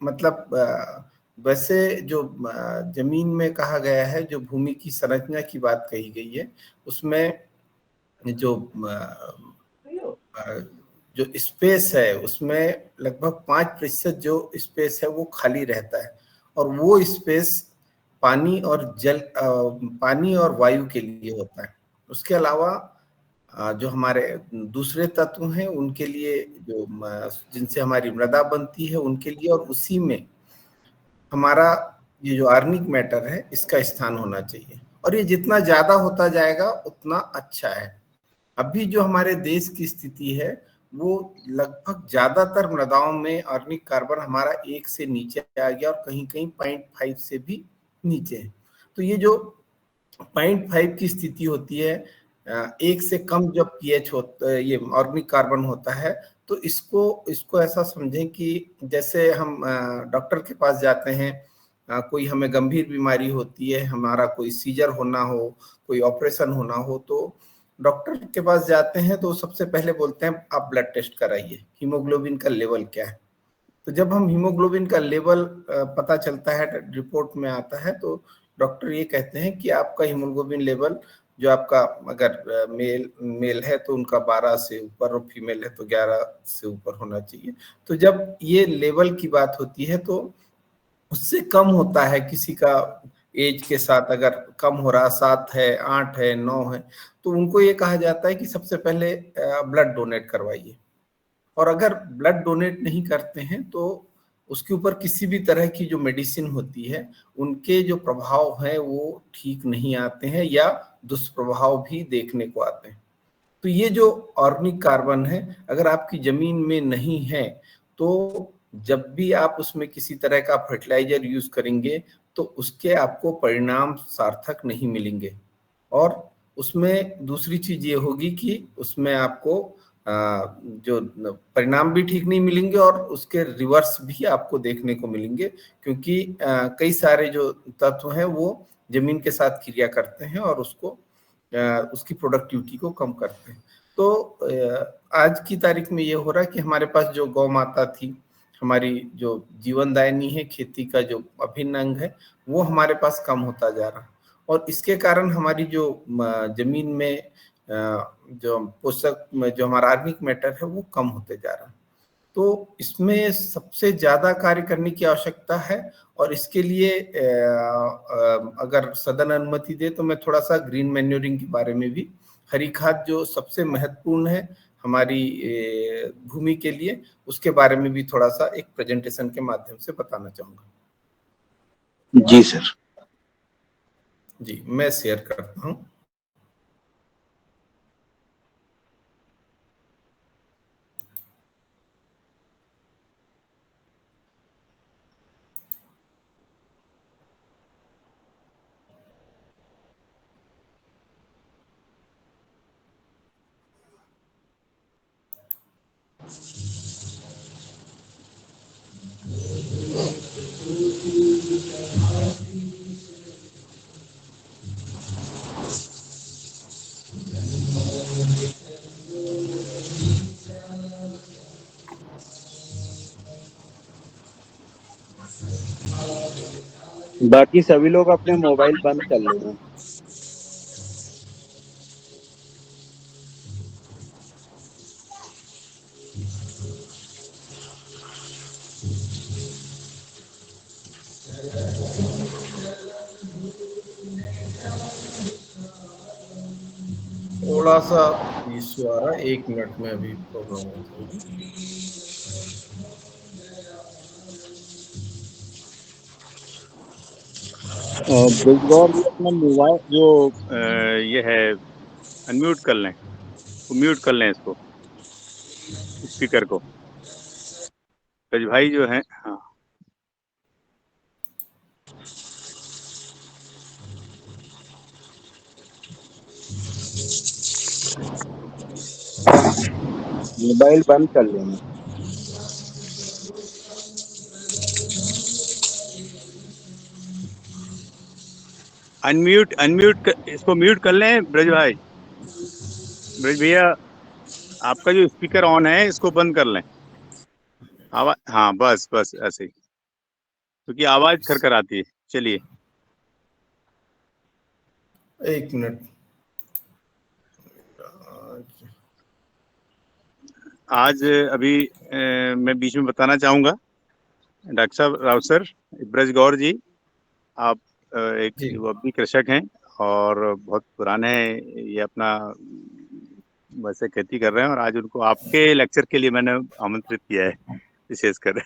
मतलब वैसे जो जमीन में कहा गया है, जो भूमि की संरचना की बात कही गई है, उसमें जो जो स्पेस है उसमें लगभग 5% जो स्पेस है वो खाली रहता है, और वो स्पेस पानी और वायु के लिए होता है। उसके अलावा जो हमारे दूसरे तत्व हैं उनके लिए, जो जिनसे हमारी मृदा बनती है उनके लिए, और उसी में हमारा ये जो आर्निक मैटर है इसका स्थान होना चाहिए, और ये जितना ज्यादा होता जाएगा उतना अच्छा है। अभी जो हमारे देश की स्थिति है वो लगभग ज्यादातर मृदाओं में आर्निक कार्बन हमारा 1 से नीचे आ गया, और कहीं कहीं 0.5 से भी नीचे है। तो ये जो 0.5 की स्थिति होती है, 1 से कम जब पीएच होता है, ये ऑर्गेनिक कार्बन होता है, तो इसको ऐसा समझें कि जैसे हम डॉक्टर के पास जाते हैं, कोई हमें गंभीर बीमारी होती है, हमारा कोई सीजर होना हो, कोई ऑपरेशन होना हो, तो डॉक्टर के पास जाते हैं तो सबसे पहले बोलते हैं आप ब्लड टेस्ट कराइए, हीमोग्लोबिन का लेवल क्या है। तो जब हम हीमोग्लोबिन का लेवल पता चलता है, रिपोर्ट में आता है, तो डॉक्टर ये कहते हैं कि आपका हीमोग्लोबिन लेवल, जो आपका अगर मेल है तो उनका 12 से ऊपर, और फीमेल है तो 11 से ऊपर होना चाहिए। तो जब ये लेवल की बात होती है तो उससे कम होता है किसी का एज के साथ, अगर कम हो रहा, 7 है, 8 है, 9 है, तो उनको ये कहा जाता है कि सबसे पहले ब्लड डोनेट करवाइए। और अगर ब्लड डोनेट नहीं करते हैं तो उसके ऊपर किसी भी तरह की जो मेडिसिन होती है उनके जो प्रभाव हैं वो ठीक नहीं आते हैं, या दुष्प्रभाव भी देखने को आते हैं। तो ये जो ऑर्गेनिक कार्बन है, अगर आपकी जमीन में नहीं है तो जब भी आप उसमें किसी तरह का फर्टिलाइजर यूज करेंगे तो उसके आपको परिणाम सार्थक नहीं मिलेंगे। और उसमें दूसरी चीज ये होगी कि उसमें आपको जो परिणाम भी ठीक नहीं मिलेंगे, और उसके रिवर्स भी आपको देखने को मिलेंगे, क्योंकि कई सारे जो तत्व हैं वो जमीन के साथ क्रिया करते हैं और उसकी प्रोडक्टिविटी को कम करते हैं। तो आज की तारीख में ये हो रहा है कि हमारे पास जो गौ माता थी, हमारी जो जीवनदायिनी है, खेती का जो अभिन्न अंग है, वो हमारे पास कम होता जा रहा है, और इसके कारण हमारी जो जमीन में जो पोषक, जो हमारा आर्गेनिक मैटर है वो कम होते जा रहा है। तो इसमें सबसे ज्यादा कार्य करने की आवश्यकता है, और इसके लिए अगर सदन अनुमति दे तो मैं थोड़ा सा ग्रीन मैन्योरिंग के बारे में भी, हरी खाद जो सबसे महत्वपूर्ण है हमारी भूमि के लिए, उसके बारे में भी थोड़ा सा एक प्रेजेंटेशन के माध्यम से बताना चाहूंगा। जी सर। जी, मैं शेयर करता हूँ। बाकी सभी लोग अपने मोबाइल बंद कर लेना। थोड़ा सा इश्यू आ रहा है, 1 मिनट में अभी प्रॉब्लम हो जाएगी। ब्रिजगौर भी अपना मोबाइल जो ये है अनम्यूट कर लें, म्यूट कर लें इसको, स्पीकर को। ब्रिज भाई जो है, हाँ मोबाइल बंद कर लेना। अनम्यूट इसको म्यूट कर लें ब्रज भाई। ब्रज भैया, आपका जो स्पीकर ऑन है इसको बंद कर लें। आवाज, हाँ बस बस ऐसे ही। क्योंकि आवाज खरखर आती है। चलिए, एक मिनट। आज अभी मैं बीच में बताना चाहूंगा, डॉक्टर साहब राव सर, ब्रज गौर जी, आप एक जी युवक कृषक हैं और बहुत पुराने ये अपना वैसे खेती कर रहे हैं, और आज उनको आपके लेक्चर के लिए मैंने आमंत्रित किया है विशेषकर।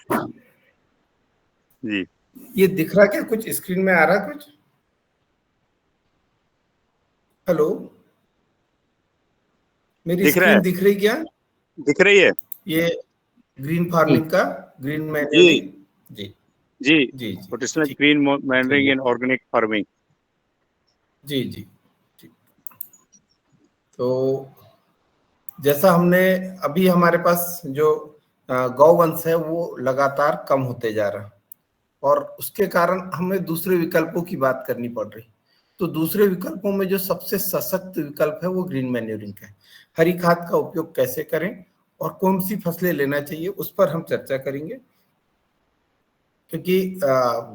जी, ये दिख रहा क्या, कुछ स्क्रीन में आ रहा कुछ? हेलो, मेरी दिख रहा है, स्क्रीन दिख रही क्या? दिख रही है। ये ग्रीन फार्मिंग का, ग्रीन जी मैन्योरिंग। जी जी, जी जी, पोटेशियल ठीक। ग्रीन तो मैनरिंग ये, इन ऑर्गेनिक फार्मिंग। जी जी, ठीक। तो जैसा हमने अभी, हमारे पास जो गौवंश है वो लगातार कम होते जा रहा है, और उसके कारण हमें दूसरे विकल्पों की बात करनी पड़ रही। तो दूसरे विकल्पों में जो सबसे सशक्त विकल्प है वो ग्रीन मैन्योरिंग का है। हरी खाद का उपयोग कैसे करें और कौन सी फसलें लेना चाहिए, उस पर हम चर्चा करेंगे। क्योंकि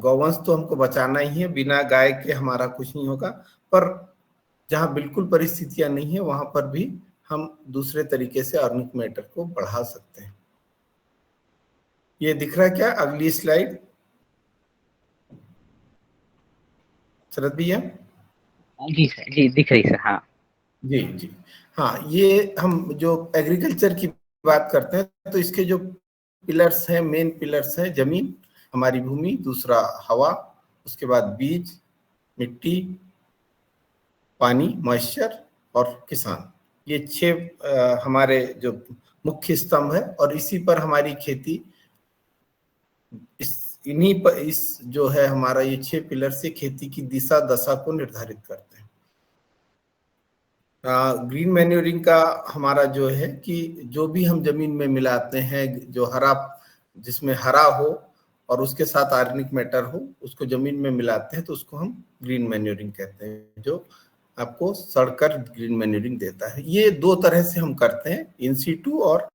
गौवंश तो हमको बचाना ही है, बिना गाय के हमारा कुछ नहीं होगा। पर जहाँ बिल्कुल परिस्थितियां नहीं है वहां पर भी हम दूसरे तरीके से अर्निंग मैटर को बढ़ा सकते हैं। ये दिख रहा है क्या, अगली स्लाइड शरद भैया? जी सर, जी दिख रही सर। हाँ जी जी, हाँ, ये हम जो एग्रीकल्चर की बात करते हैं तो इसके जो पिलर्स हैं, मेन पिलर्स हैं, जमीन, हमारी भूमि, दूसरा हवा, उसके बाद बीज, मिट्टी, पानी, मॉइस्चर, और किसान। ये 6 हमारे जो मुख्य स्तंभ है, और इसी पर हमारी खेती, इन्हीं पर, इस जो है हमारा ये 6 पिलर से खेती की दिशा दशा को निर्धारित करते हैं। ग्रीन मैन्योरिंग का हमारा जो है कि जो भी हम जमीन में मिलाते हैं, जो हरा, जिसमें हरा हो और उसके साथ ऑर्गेनिक मैटर हो, उसको जमीन में मिलाते हैं तो उसको हम ग्रीन मैन्योरिंग कहते हैं, जो आपको सड़कर ग्रीन मैन्योरिंग देता है। ये 2 तरह से हम करते हैं, इन सीटू, और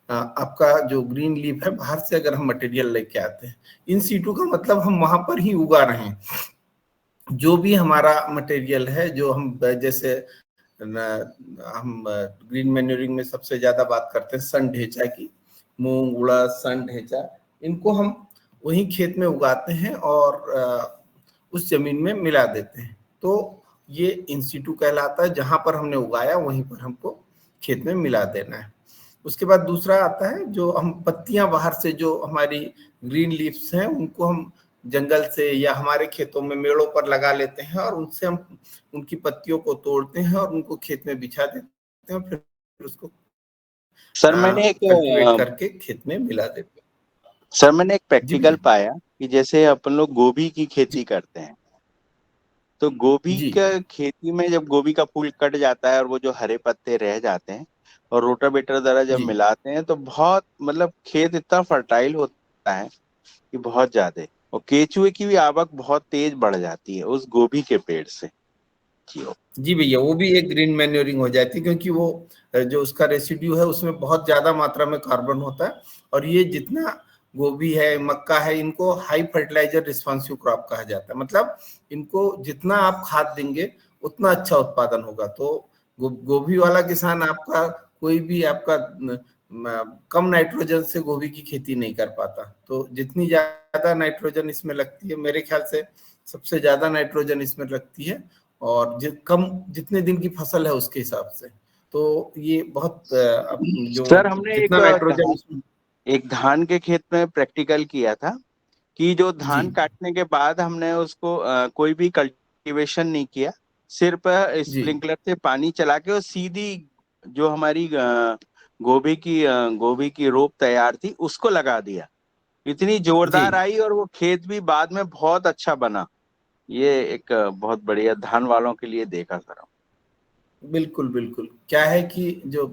आपका जो ग्रीन लीफ है बाहर से अगर हम मटेरियल लेके आते हैं। इन सीटू का मतलब हम वहां पर ही उगा रहे हैं। जो भी हमारा मटेरियल है, जो हम जैसे हम ग्रीन मैन्योरिंग में सबसे ज्यादा बात करते हैं सन ढेंचा की, मूंग, उड़द, सन ढेंचा, इनको हम वही खेत में उगाते हैं और उस जमीन में मिला देते हैं। तो ये इंसिटू कहलाता है, जहां पर हमने उगाया वहीं पर हमको खेत में मिला देना है। उसके बाद दूसरा आता है, जो हम पत्तियां बाहर से, जो हमारी ग्रीन लीव्स हैं, उनको हम जंगल से या हमारे खेतों में मेड़ों पर लगा लेते हैं, और उनसे हम उनकी पत्तियों को तोड़ते हैं और उनको खेत में बिछा देते हैं, फिर उसको सर मैंने एक कल्टीवेट करके खेत में मिला देते हैं। सर मैंने एक जी प्रैक्टिकल भैया। पाया कि जैसे अपन लोग गोभी की खेती करते हैं, तो गोभी जी का खेती में जब गोभी का फूल कट जाता है और वो जो हरे पत्ते रह जाते हैं, और रोटावेटर द्वारा जब जी मिलाते हैं तो बहुत मतलब खेत इतना फर्टाइल होता है कि बहुत ज्यादा, और केचुए की भी आवक बहुत तेज बढ़ जाती है उस गोभी के पेड़ से। जी जी भैया, वो भी एक ग्रीन मैन्योरिंग हो जाती है, क्योंकि वो जो उसका रेसिड्यू है उसमें बहुत ज्यादा मात्रा में कार्बन होता है। और ये जितना गोभी है, मक्का है, इनको हाई फर्टिलाइजर रिस्पॉन्सिव क्रॉप कहा जाता है। मतलब इनको जितना आप खाद देंगे उतना अच्छा उत्पादन होगा। तो गोभी वाला किसान आपका, कोई भी आपका कम नाइट्रोजन से गोभी की खेती नहीं कर पाता। तो जितनी ज्यादा नाइट्रोजन इसमें लगती है, मेरे ख्याल से सबसे ज्यादा नाइट्रोजन इसमें लगती है, और जितने दिन की फसल है उसके हिसाब से। तो ये बहुत सर, जो हमने जितना नाइट्रोजन उसमें। एक धान के खेत में प्रैक्टिकल किया था कि जो जी धान काटने के बाद हमने उसको कोई भी कल्टीवेशन नहीं किया, सिर्फ जी स्प्रिंकलर से पानी चला के और सीधी जो हमारी गोभी की रोप तैयार थी उसको लगा दिया। इतनी जी, जोरदार आई और वो खेत भी बाद में बहुत अच्छा बना। ये एक बहुत बढ़िया धान वालों के लिए देखा सर। बिल्कुल बिल्कुल। क्या है कि जो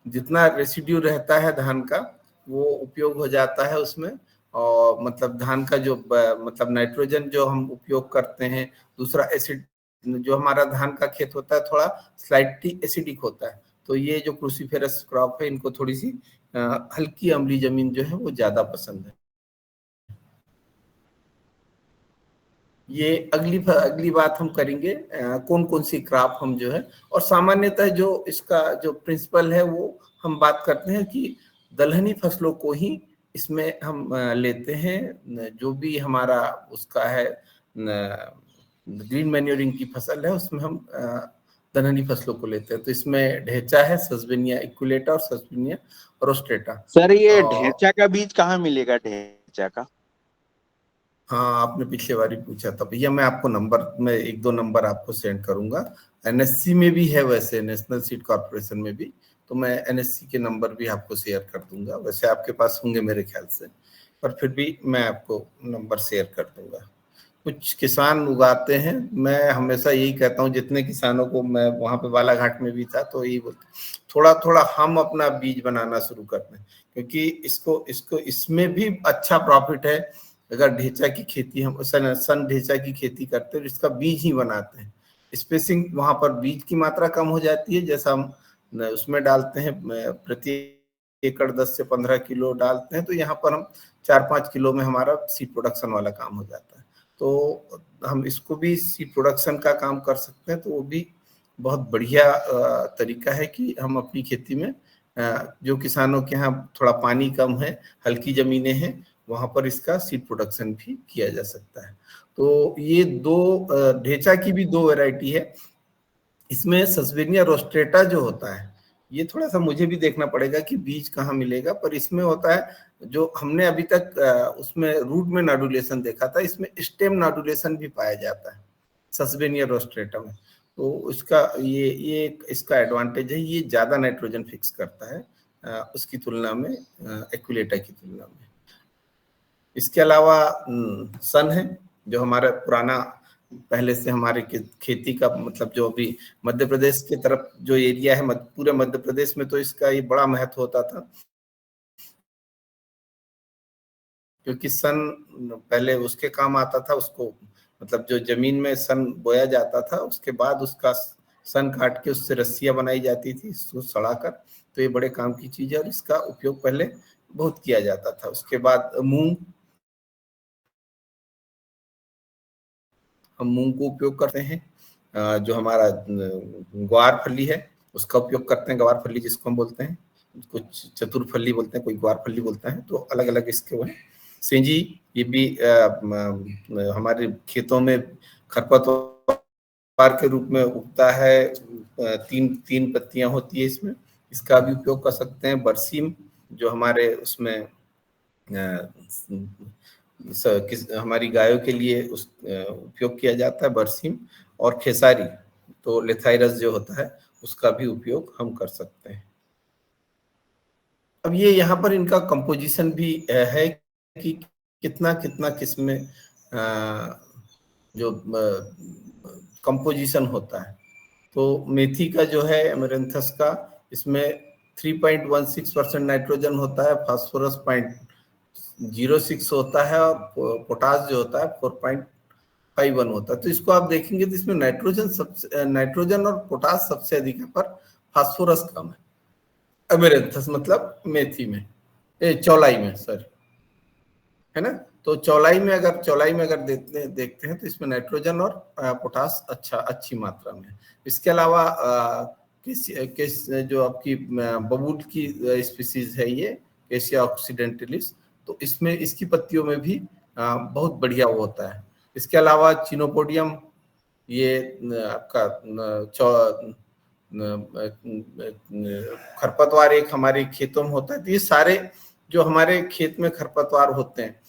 जितना रेसिड्यू रहता है धान का, वो उपयोग हो जाता है उसमें। और मतलब धान का जो मतलब नाइट्रोजन जो हम उपयोग करते हैं, दूसरा एसिड, जो हमारा धान का खेत होता है थोड़ा स्लाइटली एसिडिक होता है। तो ये जो क्रूसीफेरस क्रॉप है, इनको थोड़ी सी हल्की अम्लीय जमीन जो है वो ज्यादा पसंद है। ये अगली बात हम करेंगे कौन कौन सी क्रॉप हम जो है, और सामान्यतः जो इसका जो प्रिंसिपल है वो हम बात करते हैं कि दलहनी फसलों को ही इसमें हम लेते हैं। जो भी हमारा उसका है ग्रीन मैन्योरिंग की फसल है उसमें हम दलहनी फसलों को लेते हैं। तो इसमें ढेंचा है, सस्पेनिया एक्विलेटा और सस्पेनिया रोस्ट्रेटा। सर ये ढेंचा का बीज कहाँ मिलेगा, ढेंचा का? हाँ, आपने पिछले बार ही पूछा था भैया, मैं आपको नंबर में 1-2 नंबर आपको सेंड करूंगा। एनएससी में भी है, वैसे नेशनल सीड कॉर्पोरेशन में भी, तो मैं एनएससी के नंबर भी आपको शेयर कर दूंगा। वैसे आपके पास होंगे मेरे ख्याल से, पर फिर भी मैं आपको नंबर शेयर कर दूंगा। कुछ किसान उगाते हैं, मैं हमेशा यही कहता हूँ जितने किसानों को, मैं वहां पे बालाघाट में भी था तो यही बोलते, थोड़ा थोड़ा हम अपना बीज बनाना शुरू करते हैं, क्योंकि इसको इसमें भी अच्छा प्रॉफिट है। अगर ढेंचा की खेती हम सन ढेंचा की खेती करते हैं, इसका बीज ही बनाते हैं, स्पेसिंग वहां पर बीज की मात्रा कम हो जाती है। जैसा हम उसमें डालते हैं प्रति एकड़ 10 से 15 किलो डालते हैं, तो यहाँ पर हम 4-5 किलो में हमारा सीड प्रोडक्शन वाला काम हो जाता है। तो हम इसको भी सीड प्रोडक्शन का काम कर सकते हैं, तो वो भी बहुत बढ़िया तरीका है कि हम अपनी खेती में, जो किसानों के यहाँ थोड़ा पानी कम है, हल्की जमीनें हैं, वहां पर इसका सीड प्रोडक्शन भी किया जा सकता है। तो ये ढेंचा की भी 2 वैरायटी है। इसमें सस्पेनिया रोस्ट्रेटा जो होता है, ये थोड़ा सा मुझे भी देखना पड़ेगा कि बीज कहाँ मिलेगा, पर इसमें होता है जो हमने अभी तक उसमें रूट में नॉडुलेशन देखा था, इसमें स्टेम नॉडुलेशन भी पाया जाता है सस्पेनिया रोस्ट्रेटा में। तो इसका ये इसका एडवांटेज है, ये ज्यादा नाइट्रोजन फिक्स करता है उसकी तुलना में, एक्विलेटा की तुलना में। इसके अलावा सन है, जो हमारा पुराना पहले से हमारे खेती का मतलब, जो अभी मध्य प्रदेश की तरफ जो एरिया है, पूरे मध्य प्रदेश में तो इसका ये बड़ा महत्व होता था, क्योंकि सन पहले उसके काम आता था। उसको मतलब जो जमीन में सन बोया जाता था, उसके बाद उसका सन काट के उससे रस्सियां बनाई जाती थी उसको सड़ाकर, तो ये बड़े काम की चीज है और इसका उपयोग पहले बहुत किया जाता था। उसके बाद मूंग, हम मूंग को उपयोग करते हैं। जो हमारा ग्वार फली है उसका उपयोग करते हैं, ग्वार फली जिसको हम बोलते हैं, कुछ चतुरफली बोलते हैं, कोई ग्वार फली बोलता है, तो अलग अलग इसके वो है। सेंजी, ये भी हमारे खेतों में खरपतवार के रूप में उगता है, 3 पत्तियां होती है इसमें, इसका भी उपयोग कर सकते हैं। बरसीम, जो हमारे उसमें हमारी गायों के लिए उस उपयोग किया जाता है, बरसीम। और खेसारी, तो लेथाइरस जो होता है उसका भी उपयोग हम कर सकते हैं। अब ये यहाँ पर इनका कंपोजिशन भी है कि कितना कितना किसमें जो कंपोजिशन होता है। तो मेथी का जो है एमरैंथस का, इसमें 3.16% नाइट्रोजन होता है, फास्फोरस 0.06 होता है, और पोटास जो होता है 4.51 होता है। तो इसको आप देखेंगे तो इसमें नाइट्रोजन और पोटास सबसे अधिक है, पर फास्फोरस कम है एमेरेंथस, मतलब मेथी में, चौलाई में, सॉरी, है ना। तो चौलाई में अगर देखते हैं तो इसमें नाइट्रोजन और पोटास अच्छी मात्रा में। इसके अलावा जो आपकी बबूल की स्पीसीज है, ये कैसिया ऑक्सीडेंटलिस, तो इसमें इसकी पत्तियों में भी बहुत बढ़िया वो होता है। इसके अलावा चिनोपोडियम, ये आपका खरपतवार एक हमारे खेतों में होता है। तो ये सारे जो हमारे खेत में खरपतवार होते हैं,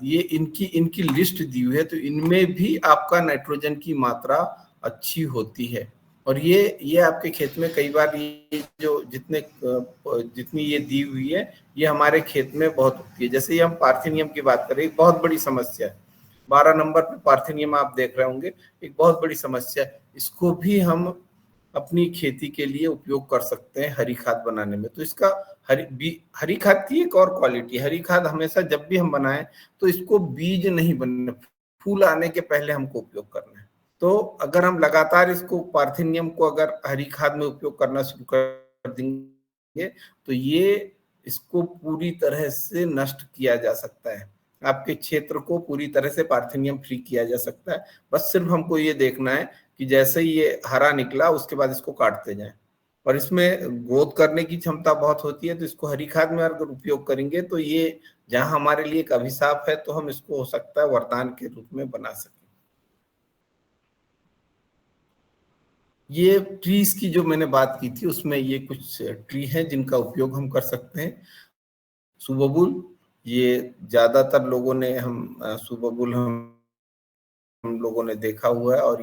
ये इनकी लिस्ट दी हुई है, तो इनमें भी आपका नाइट्रोजन की मात्रा अच्छी होती है। और ये आपके खेत में कई बार ये जो जितनी ये दी हुई है, ये हमारे खेत में बहुत होती है। जैसे ये हम पार्थिनियम की बात करें, एक बहुत बड़ी समस्या है, 12 नंबर पे पार्थिनियम आप देख रहे होंगे, एक बहुत बड़ी समस्या है। इसको भी हम अपनी खेती के लिए उपयोग कर सकते हैं हरी खाद बनाने में। तो इसका हरी खाद की एक और क्वालिटी, हरी खाद हमेशा जब भी हम बनाएं तो इसको बीज नहीं बनने, फूल आने के पहले हमको उपयोग करना है। तो अगर हम लगातार इसको पार्थिनियम को अगर हरी खाद में उपयोग करना शुरू कर देंगे, तो ये इसको पूरी तरह से नष्ट किया जा सकता है। आपके क्षेत्र को पूरी तरह से पार्थेनियम फ्री किया जा सकता है। बस सिर्फ हमको ये देखना है कि जैसे ही ये हरा निकला उसके बाद इसको काटते जाएं। और इसमें ग्रोथ करने की क्षमता बहुत होती है, तो इसको हरी खाद में अगर उपयोग करेंगे तो ये जहां हमारे लिए एक अभिशाप है तो हम इसको हो सकता है वरदान के रूप में बना सकें। ये ट्रीज की जो मैंने बात की थी उसमें ये कुछ ट्री हैं जिनका उपयोग हम कर सकते हैं। सुबबुल, ये ज्यादातर लोगों ने सुबबुल हम लोगों ने देखा हुआ है, और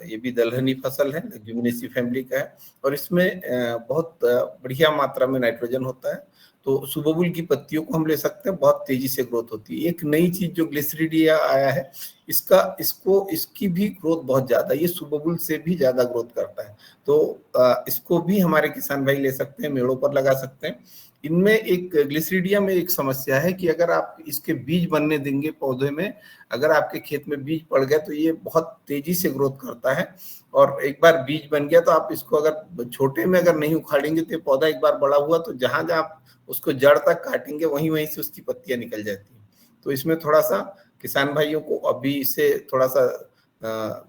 ये भी दलहनी फसल है, लेग्यूमिनेसी फैमिली का है, और इसमें बहुत बढ़िया मात्रा में नाइट्रोजन होता है। तो सुबबुल की पत्तियों को हम ले सकते हैं, बहुत तेजी से ग्रोथ होती है। एक नई चीज जो ग्लिसरीडिया आया है, इसकी भी ग्रोथ बहुत ज्यादा, ये सुबबुल से भी ज्यादा ग्रोथ करता है। तो इसको भी हमारे किसान भाई ले सकते हैं, मेड़ों पर लगा सकते हैं। इनमें एक ग्लिसरीडिया में एक समस्या है कि अगर आप इसके बीज बनने देंगे पौधे में, अगर आपके खेत में बीज पड़ गए तो ये बहुत तेजी से ग्रोथ करता है, और एक बार बीज बन गया तो आप इसको अगर छोटे में अगर नहीं उखाड़ेंगे तो पौधा एक बार बड़ा हुआ तो जहां जहां आप उसको जड़ तक काटेंगे वहीं वहीं से उसकी पत्तियां निकल जाती हैं। तो इसमें थोड़ा सा किसान भाइयों को अभी इसे थोड़ा सा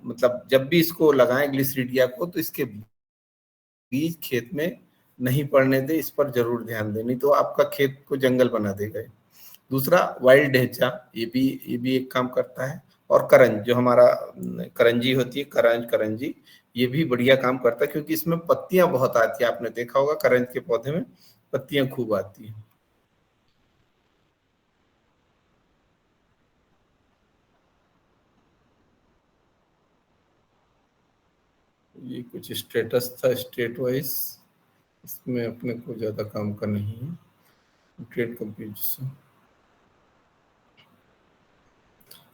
मतलब जब भी इसको लगाएं ग्लिसरीडिया को, तो इसके बीज खेत में नहीं पड़ने दे, इस पर जरूर ध्यान दें, नहीं तो आपका खेत को जंगल बना देगा। दूसरा वाइल्ड ढेंचा, ये भी एक काम करता है। और करंज, जो हमारा करंजी होती है, करंजी, ये भी बढ़िया काम करता है, क्योंकि इसमें पत्तियां बहुत आती है। आपने देखा होगा करंज के पौधे में पत्तियां खूब आती है। ये कुछ स्टेटस था स्टेट वाइज, इसमें अपने को ज्यादा काम का नहीं है। ट्रेड कंपटीशन,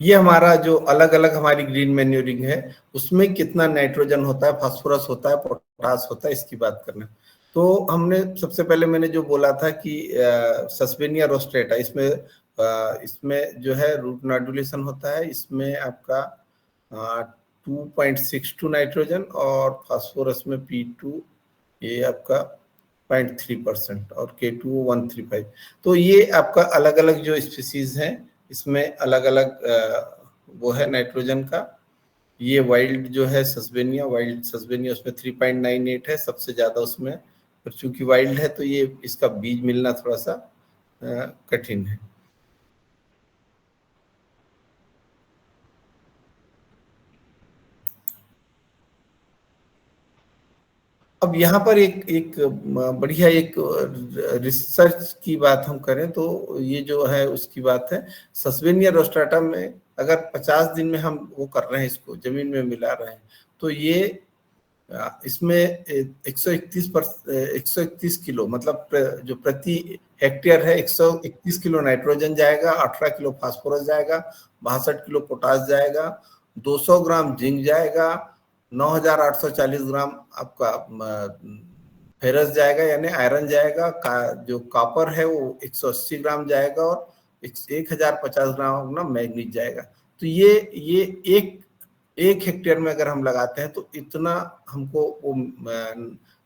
ये हमारा जो अलग अलग हमारी ग्रीन मैन्योरिंग है उसमें कितना नाइट्रोजन होता है, फास्फोरस होता है, पोटास होता है, इसकी बात करना। तो हमने सबसे पहले मैंने जो बोला था कि सस्पेनिया रोस्ट्रेटा, इसमें जो है रूट नॉड्यूलेशन होता है, इसमें आपका 2.62 नाइट्रोजन, और फास्फोरस में P2 ये आपका 0.3% और K2 135। तो ये आपका अलग अलग जो स्पीसीज हैं इसमें अलग अलग वो है नाइट्रोजन का। ये वाइल्ड जो है सस्पेनिया, उसमें 3.98 है सबसे ज्यादा उसमें, पर चूंकि वाइल्ड है तो ये इसका बीज मिलना थोड़ा सा कठिन है। अब यहाँ पर एक बढ़िया एक रिसर्च की बात हम करें तो ये जो है उसकी बात है, सस्पेनिया रोस्ट्राटा में अगर 50 दिन में हम वो कर रहे हैं, इसको जमीन में मिला रहे हैं, तो ये इसमें 131 किलो, मतलब जो प्रति हेक्टेयर है 131 किलो नाइट्रोजन जाएगा, 18 किलो फास्फोरस जाएगा, 62 किलो पोटास जाएगा, 200 ग्राम जिंक जाएगा, 9,840 ग्राम आपका फेरस जाएगा यानी आयरन जाएगा, जो कॉपर है वो 180 ग्राम जाएगा, और 1,050 ग्राम ना मैग्नीज जाएगा। तो ये एक हेक्टेयर में अगर हम लगाते हैं तो इतना हमको वो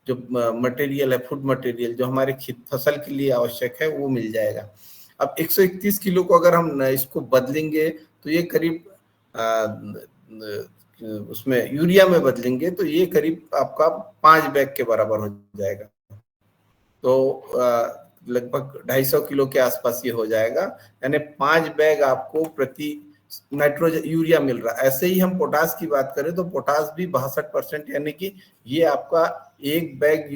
जो मटेरियल है, फूड मटेरियल जो हमारे फसल के लिए आवश्यक है वो मिल जाएगा। अब 131 किलो को अगर हम इसको बदलेंगे तो ये करीब उसमें यूरिया में बदलेंगे तो ये करीब आपका 5 बैग के बराबर हो जाएगा। तो लगभग 250 किलो के आसपास ये हो जाएगा, यानी 5 बैग आपको प्रति नाइट्रोजन यूरिया मिल रहा है। ऐसे ही हम पोटास की बात करें तो पोटास भी 62%, यानी कि ये आपका एक बैग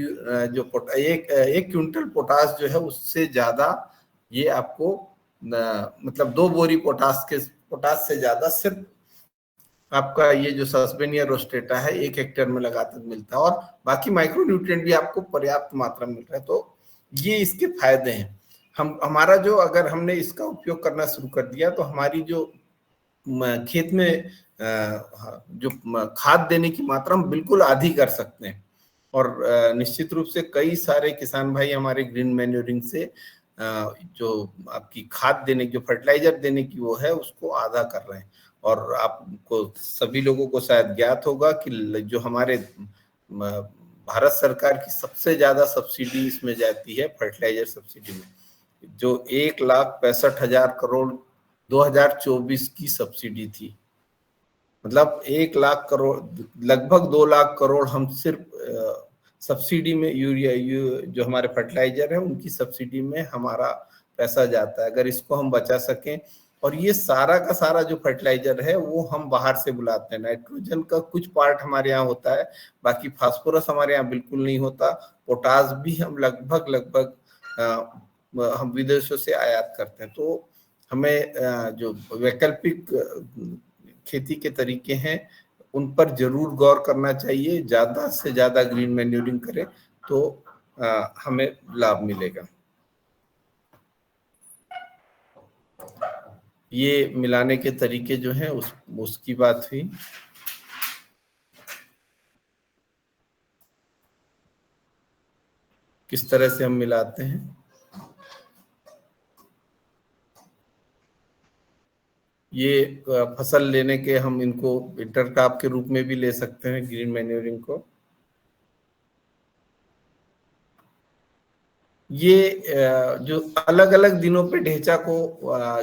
जो एक क्विंटल पोटास जो है उससे ज्यादा ये आपको मतलब 2 बोरी पोटास से ज्यादा सिर्फ आपका ये जो सस्पेनिया रोस्ट्रेटा है 1 हेक्टेयर में लगातार मिलता है, और बाकी माइक्रोन्यूट्रिएंट भी आपको पर्याप्त मात्रा में मिल रहा है। तो ये इसके फायदे हैं। हमारा जो अगर हमने इसका उपयोग करना शुरू कर दिया तो हमारी जो खेत में जो खाद देने की मात्रा हम बिल्कुल आधी कर सकते हैं, और निश्चित रूप से कई सारे किसान भाई हमारे ग्रीन मैन्योरिंग से जो आपकी खाद देने की, फर्टिलाइजर देने की वो है उसको आधा कर रहे हैं। और आपको सभी लोगों को शायद ज्ञात होगा कि जो हमारे भारत सरकार की सबसे ज्यादा सब्सिडी इसमें जाती है फर्टिलाइजर सब्सिडी में, जो 1,65,000 करोड़ 2024 की सब्सिडी थी। मतलब 1 लाख करोड़, लगभग 2 लाख करोड़ हम सिर्फ सब्सिडी में यूरिया जो हमारे फर्टिलाइजर है उनकी सब्सिडी में हमारा पैसा जाता है। अगर इसको हम बचा सकें, और ये सारा का सारा जो फर्टिलाइजर है वो हम बाहर से बुलाते हैं। नाइट्रोजन का कुछ पार्ट हमारे यहाँ होता है, बाकी फास्फोरस हमारे यहाँ बिल्कुल नहीं होता। पोटास भी हम लगभग हम विदेशों से आयात करते हैं। तो हमें जो वैकल्पिक खेती के तरीके हैं उन पर जरूर गौर करना चाहिए। ज्यादा से ज्यादा ग्रीन मैन्यूरिंग करें तो हमें लाभ मिलेगा। ये मिलाने के तरीके जो हैं उसकी बात हुई। किस तरह से हम मिलाते हैं, ये फसल लेने के हम इनको इंटरक्रॉप के रूप में भी ले सकते हैं ग्रीन मैन्यूरिंग को। ये जो अलग अलग दिनों पे ढेंचा को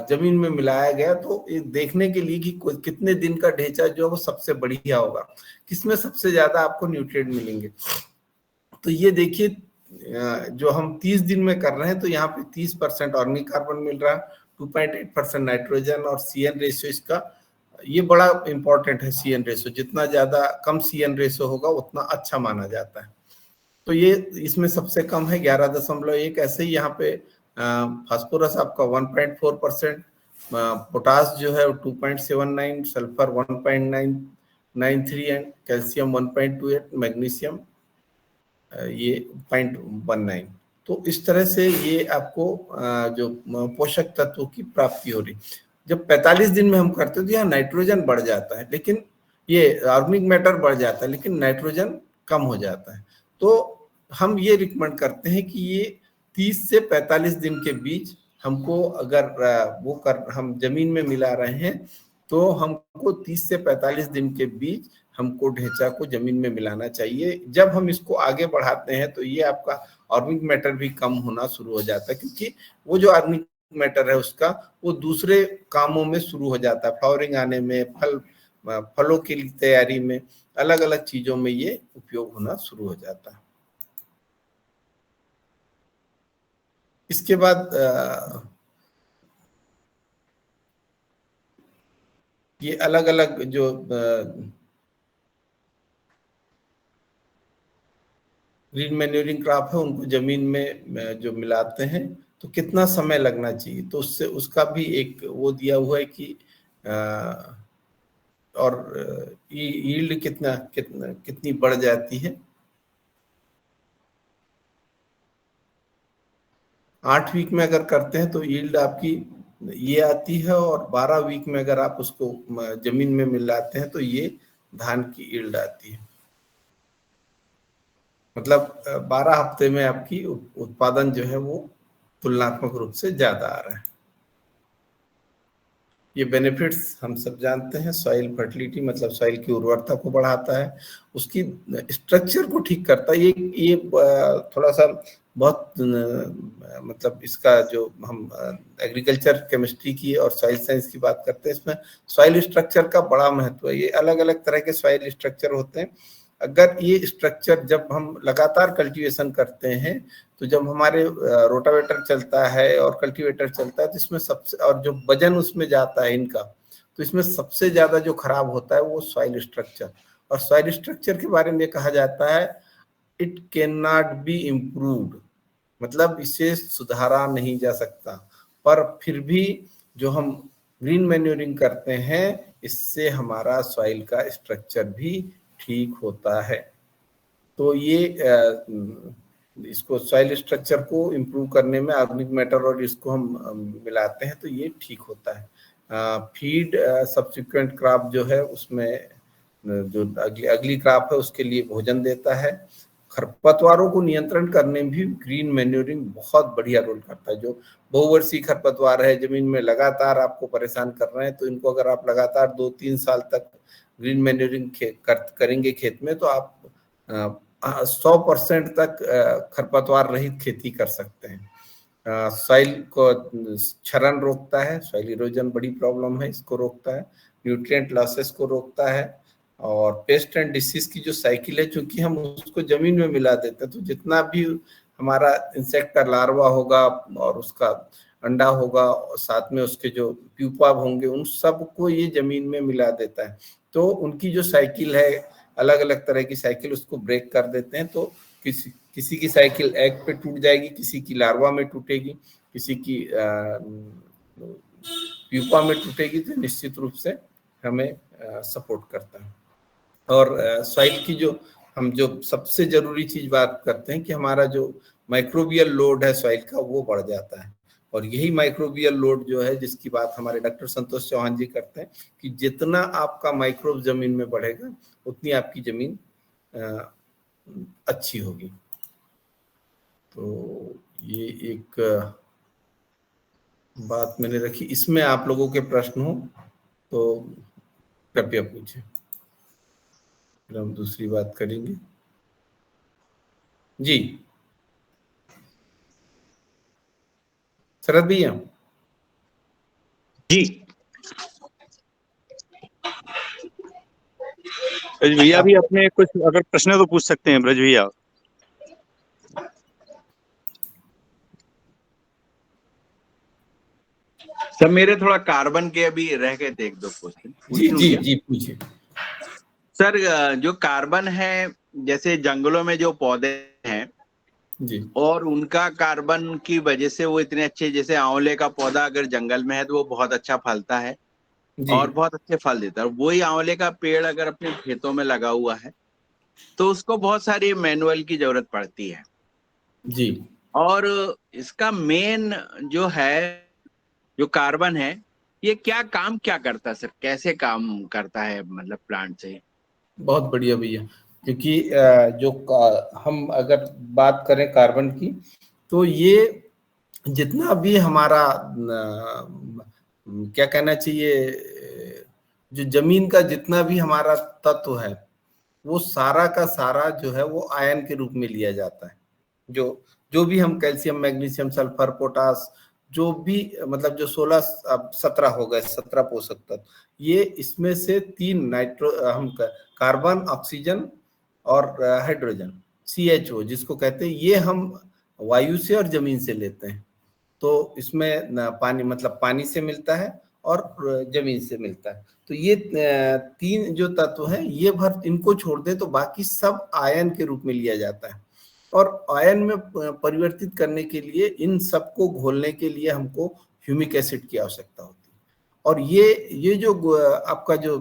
जमीन में मिलाया गया, तो ये देखने के लिए कि कितने दिन का ढेंचा जो है वो सबसे बढ़िया होगा, किसमें सबसे ज्यादा आपको न्यूट्रिएंट मिलेंगे। तो ये देखिए जो हम 30 दिन में कर रहे हैं तो यहाँ पे 30% ऑर्गेनिक कार्बन मिल रहा है, 2.8% नाइट्रोजन, और CN रेशियो इसका ये बड़ा इंपॉर्टेंट है। CN रेशियो जितना ज्यादा कम CN रेशियो होगा उतना अच्छा माना जाता है। तो ये इसमें सबसे कम है 11.1। ऐसे ही यहाँ पे फास्फोरस आपका 1.4%, पोटास जो है 2.79, सल्फर 1.993 एंड कैल्शियम 1.28, मैग्नीशियम ये 0.19। तो इस तरह से ये आपको जो पोषक तत्वों की प्राप्ति हो रही। जब 45 दिन में हम करते हैं तो यहाँ नाइट्रोजन बढ़ जाता है, लेकिन ये ऑर्गेनिक मैटर बढ़ जाता है, लेकिन नाइट्रोजन कम हो जाता है। तो हम ये रिकमेंड करते हैं कि ये 30 से 45 दिन के बीच हमको अगर हम जमीन में मिला रहे हैं तो हमको 30 से 45 दिन के बीच हमको ढेंचा को जमीन में मिलाना चाहिए। जब हम इसको आगे बढ़ाते हैं तो ये आपका ऑर्गेनिक मैटर भी कम होना शुरू हो जाता है, क्योंकि वो जो ऑर्गेनिक मैटर है उसका वो दूसरे कामों में शुरू हो जाता है, फ्लावरिंग आने में, फलों की तैयारी में, अलग अलग चीजों में ये उपयोग होना शुरू हो जाता है। इसके बाद ये अलग अलग जो ग्रीन मैन्यूरिंग क्रॉप है उनको जमीन में जो मिलाते हैं तो कितना समय लगना चाहिए, तो उससे उसका भी एक वो दिया हुआ है कि और यील्ड कितनी बढ़ जाती है। 8 वीक में अगर करते हैं तो यील्ड आपकी ये आती है, और 12 वीक में अगर आप उसको जमीन में मिलाते हैं तो ये धान की यील्ड आती है। मतलब 12 हफ्ते में आपकी उत्पादन जो है वो तुलनात्मक रूप से ज्यादा आ रहा है। ये बेनिफिट्स हम सब जानते हैं। सॉइल फर्टिलिटी मतलब सॉइल की उर्वरता को बढ़ाता है, उसकी स्ट्रक्चर को ठीक करता है। ये थोड़ा सा बहुत मतलब इसका जो हम एग्रीकल्चर केमिस्ट्री की और सॉइल साइंस की बात करते हैं, इसमें सॉइल स्ट्रक्चर का बड़ा महत्व है। ये अलग अलग तरह के सॉइल स्ट्रक्चर होते हैं। अगर ये स्ट्रक्चर जब हम लगातार कल्टीवेशन करते हैं तो जब हमारे रोटावेटर चलता है और कल्टीवेटर चलता है तो इसमें सबसे, और जो वजन उसमें जाता है इनका, तो इसमें सबसे ज्यादा जो खराब होता है वो सॉइल स्ट्रक्चर। और सॉइल स्ट्रक्चर के बारे में कहा जाता है it can not be improved, मतलब इसे सुधारा नहीं जा सकता। पर फिर भी जो हम ग्रीन मैन्यूरिंग करते हैं इससे हमारा सॉइल का स्ट्रक्चर भी ठीक होता है। तो ये इसको सॉइल स्ट्रक्चर को इम्प्रूव करने में ऑर्गेनिक मैटर और इसको हम मिलाते हैं तो ये ठीक होता है। फीड सब्सिक्वेंट क्रॉप जो है उसमें जो अगली क्रॉप है उसके लिए भोजन देता है। खरपतवारों को नियंत्रण करने में भी ग्रीन मैन्यूरिंग बहुत बढ़िया रोल करता है। जो बहुवर्षीय खरपतवार है जमीन में लगातार आपको परेशान कर रहे हैं, तो इनको अगर आप लगातार 2-3 साल तक ग्रीन मैन्यूरिंग करेंगे खेत में तो आप 100% तक खरपतवार रहित खेती कर सकते हैं। सॉइल को क्षरण रोकता है, सॉइल इरोजन बड़ी प्रॉब्लम है, इसको रोकता है, न्यूट्रिएंट लॉसेस को रोकता है, और पेस्ट एंड डिसीज की जो साइकिल है, चूंकि हम उसको जमीन में मिला देते हैं तो जितना भी हमारा इंसेक्ट का लार्वा होगा और उसका अंडा होगा और साथ में उसके जो प्यूपा होंगे, उन सबको ये जमीन में मिला देता है। तो उनकी जो साइकिल है, अलग अलग तरह की साइकिल, उसको ब्रेक कर देते हैं। तो किसी की साइकिल एग पे टूट जाएगी, किसी की लार्वा में टूटेगी, किसी की प्यूपा में टूटेगी, तो निश्चित रूप से हमें सपोर्ट करता है। और सॉइल की हम जो सबसे जरूरी चीज बात करते हैं कि हमारा जो माइक्रोबियल लोड है सॉइल का, वो बढ़ जाता है। और यही माइक्रोबियल लोड जो है, जिसकी बात हमारे डॉक्टर संतोष चौहान जी करते हैं कि जितना आपका माइक्रोब जमीन में बढ़ेगा उतनी आपकी जमीन अच्छी होगी। तो ये एक बात मैंने रखी। इसमें आप लोगों के प्रश्न हो तो कृपया पूछें, फिर हम दूसरी बात करेंगे। जी शरद भैया। जी ब्रज भैया भी अपने कुछ अगर प्रश्न तो पूछ सकते हैं ब्रज भैया। सर मेरे थोड़ा कार्बन के अभी रह गए थे 1-2 क्वेश्चन। जी जी जी पूछिए। सर जो कार्बन है, जैसे जंगलों में जो पौधे हैं जी और उनका कार्बन की वजह से वो इतने अच्छे, जैसे आंवले का पौधा अगर जंगल में है तो वो बहुत अच्छा फलता है जी और बहुत अच्छे फल देता है। वही आंवले का पेड़ अगर अपने खेतों में लगा हुआ है तो उसको बहुत सारी मैनुअल की जरूरत पड़ती है। जी और इसका मेन जो है, जो कार्बन है, ये क्या करता है सर, कैसे काम करता है मतलब प्लांट से? बहुत बढ़िया भैया। क्योंकि हम अगर बात करें कार्बन की, तो ये जितना भी हमारा क्या कहना चाहिए, जो जमीन का जितना भी हमारा तत्व है, वो सारा का सारा जो है वो आयन के रूप में लिया जाता है। जो जो भी हम कैल्शियम, मैग्नीशियम, सल्फर, पोटास, जो भी मतलब जो 16-17 हो गए 17 पोषक तत्व, ये इसमें से 3 हम कार्बन, ऑक्सीजन और हाइड्रोजन, CHO जिसको कहते हैं, ये हम वायु से और जमीन से लेते हैं। तो इसमें पानी मतलब पानी से मिलता है और जमीन से मिलता है। तो ये 3 जो तत्व हैं, ये भर इनको छोड़ दे तो बाकी सब आयन के रूप में लिया जाता है। और आयन में परिवर्तित करने के लिए, इन सबको घोलने के लिए हमको ह्यूमिक एसिड की आवश्यकता होती है। और ये जो आपका जो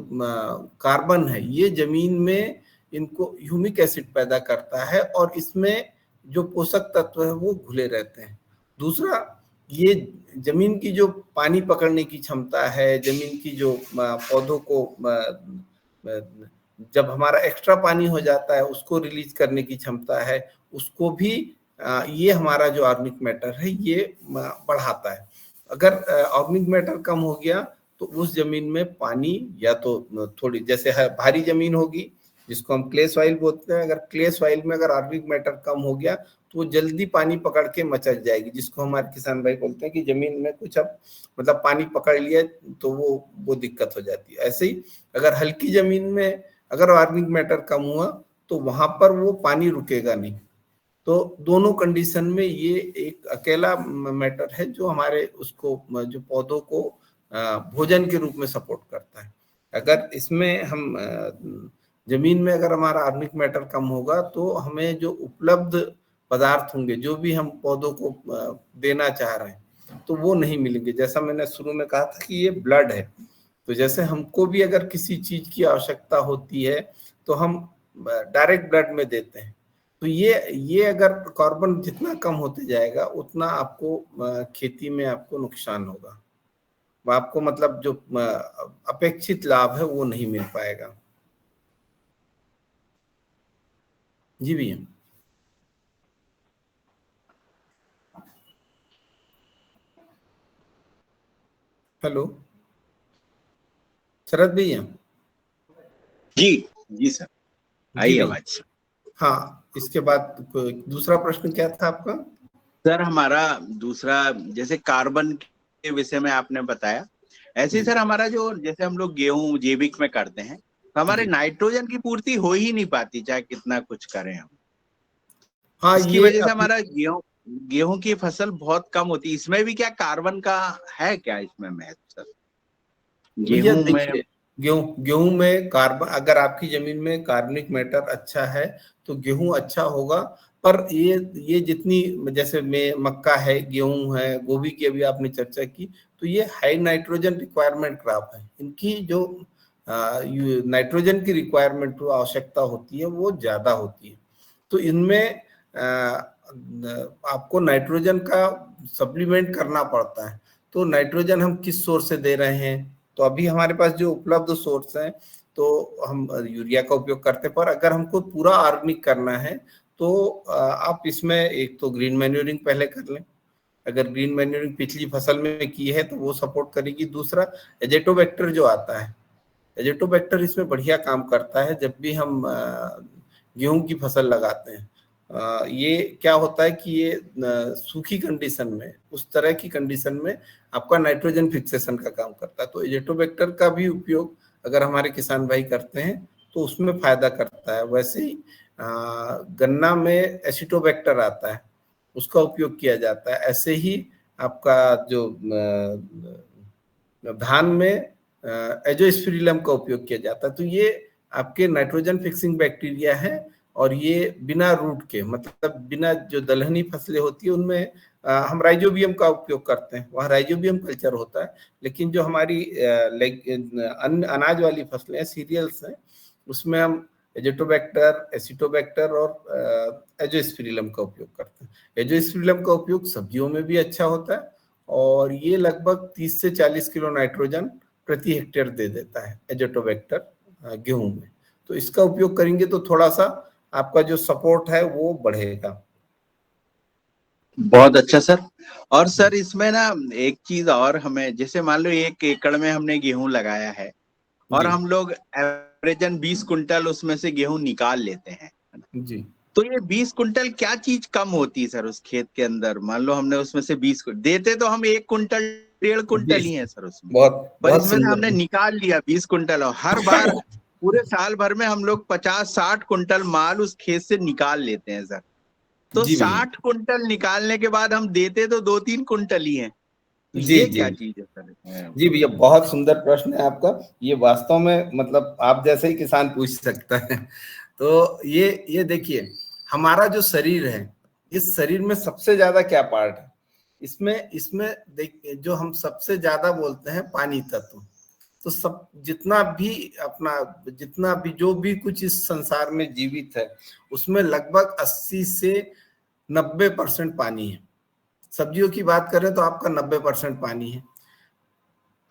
कार्बन है, ये जमीन में इनको ह्यूमिक एसिड पैदा करता है और इसमें जो पोषक तत्व है वो घुले रहते हैं। दूसरा, ये जमीन की जो पानी पकड़ने की क्षमता है, जमीन की जो पौधों को जब हमारा एक्स्ट्रा पानी हो जाता है उसको रिलीज करने की क्षमता है, उसको भी ये हमारा जो ऑर्गेनिक मैटर है ये बढ़ाता है। अगर ऑर्गेनिक मैटर कम हो गया तो उस जमीन में पानी, या तो थोड़ी जैसे है भारी जमीन होगी जिसको हम क्ले सॉइल बोलते हैं, अगर क्ले सॉइल में अगर ऑर्गेनिक मैटर कम हो गया तो वो जल्दी पानी पकड़ के मचल जाएगी, जिसको हमारे किसान भाई बोलते हैं कि जमीन में कुछ अब मतलब पानी पकड़ लिया तो वो दिक्कत हो जाती है। ऐसे ही अगर हल्की जमीन में अगर ऑर्गेनिक मैटर कम हुआ तो वहां पर वो पानी रुकेगा नहीं। तो दोनों कंडीशन में ये एक अकेला मैटर है जो हमारे उसको जो पौधों को भोजन के रूप में सपोर्ट करता है। अगर इसमें हम जमीन में अगर हमारा ऑर्गेनिक मैटर कम होगा तो हमें जो उपलब्ध पदार्थ होंगे, जो भी हम पौधों को देना चाह रहे हैं, तो वो नहीं मिलेंगे। जैसा मैंने शुरू में कहा था कि ये ब्लड है, तो जैसे हमको भी अगर किसी चीज की आवश्यकता होती है तो हम डायरेक्ट ब्लड में देते हैं। तो ये अगर कार्बन जितना कम होते जाएगा उतना आपको खेती में आपको नुकसान होगा, आपको मतलब जो अपेक्षित लाभ है वो नहीं मिल पाएगा। जी भैया। हेलो शरद भैया। जी जी सर, आई आवाज। हाँ, इसके बाद दूसरा प्रश्न क्या था आपका? सर हमारा दूसरा, जैसे कार्बन के विषय में आपने बताया, ऐसे ही जी सर हमारा जो, जैसे हम लोग गेहूं जैविक में करते हैं, तो हमारे जी। नाइट्रोजन की पूर्ति हो ही नहीं पाती, चाहे कितना कुछ करें हम। हाँ इसकी ये वजह से अभी हमारा गेहूं गेहूं की फसल बहुत कम होती है। इसमें भी क्या कार्बन का है क्या इसमें महत्व सर, भैया गेहूं में? देखिए, गेहूं गेहूं में कार्बन, अगर आपकी जमीन में कार्बनिक मैटर अच्छा है तो गेहूं अच्छा होगा। पर ये जितनी, जैसे में मक्का है, गेहूं है, गोभी की अभी आपने चर्चा की, तो ये हाई नाइट्रोजन रिक्वायरमेंट क्रॉप है। इनकी जो नाइट्रोजन की रिक्वायरमेंट आवश्यकता होती है वो ज्यादा होती है। तो इनमें आपको नाइट्रोजन का सप्लीमेंट करना पड़ता है। तो नाइट्रोजन हम किस सोर्स से दे रहे हैं? तो अभी हमारे पास जो उपलब्ध सोर्स है, तो हम यूरिया का उपयोग करते हैं। पर अगर हमको पूरा ऑर्गेनिक करना है तो आप इसमें एक तो ग्रीन मैन्योरिंग पहले कर लें। अगर ग्रीन मैन्योरिंग पिछली फसल में की है तो वो सपोर्ट करेगी। दूसरा, एजेटोबैक्टर जो आता है, एजेटोबैक्टर इसमें बढ़िया काम करता है। जब भी हम गेहूं की फसल लगाते हैं, ये क्या होता है कि ये सूखी कंडीशन में, उस तरह की कंडीशन में आपका नाइट्रोजन फिक्सेशन का काम करता है। तो एजेटोबैक्टर का भी उपयोग अगर हमारे किसान भाई करते हैं तो उसमें फायदा करता है। वैसे ही गन्ना में एसिटोबैक्टर आता है, उसका उपयोग किया जाता है। ऐसे ही आपका जो धान में एजोस्पिरिलम का उपयोग किया जाता है। तो ये आपके नाइट्रोजन फिक्सिंग बैक्टीरिया है, और ये बिना रूट के, मतलब बिना, जो दलहनी फसलें होती है उनमें हम राइजोबियम का उपयोग करते हैं, वहाँ राइजोबियम कल्चर होता है। लेकिन जो हमारी अन्य अनाज वाली फसलें, सीरियल्स हैं, उसमें हम एजेटोबैक्टर, एसिटोबैक्टर और एजोस्पिरिलम का उपयोग करते हैं। एजोस्पिरिलम का उपयोग सब्जियों में भी अच्छा होता है, और ये लगभग 30 से 40 किलो नाइट्रोजन प्रति हेक्टेयर दे देता है एजेटोबैक्टर गेहूं में। तो इसका उपयोग करेंगे तो थोड़ा सा आपका जो सपोर्ट है वो बढ़ेगा। बहुत अच्छा सर। और सर इसमें ना एक चीज और, हमें जैसे मान लो 1 एकड़ में हमने गेहूं लगाया है, और जी हम लोग एवरेजन 20 कुंटल उसमें से गेहूं निकाल लेते हैं, जी तो ये 20 कुंटल क्या चीज कम होती है सर उस खेत के अंदर? मान लो हमने उसमें से 20 देते तो हम 1 कुंटल 1.5 कुंटल जी। ही है सर उसमें, बहुत पर बहुत इसमें से हमने सुंदर। निकाल लिया 20 कुंटल, और हर बार पूरे साल भर में हम लोग 50-60 कुंटल माल उस खेत से निकाल लेते हैं सर। तो जी भैया। 60 कुंटल निकालने के बाद हम देते तो 2-3 कुंटल ही हैं, तो जी ये जी क्या चीज है सर? जी भैया, बहुत सुंदर प्रश्न है आपका। ये वास्तव में, मतलब आप जैसे ही किसान पूछ सकता है। तो ये देखिए, हमारा जो शरीर है, इस शरीर में सबसे ज्यादा क्या पार्ट है? इसमें इसमें देखिए, जो हम सबसे ज्यादा बोलते हैं पानी तत्व। तो सब, जितना भी अपना, जितना भी जो भी कुछ इस संसार में जीवित है, उसमें लगभग 80 से 90% पानी है। सब्जियों की बात करें तो आपका 90% पानी है।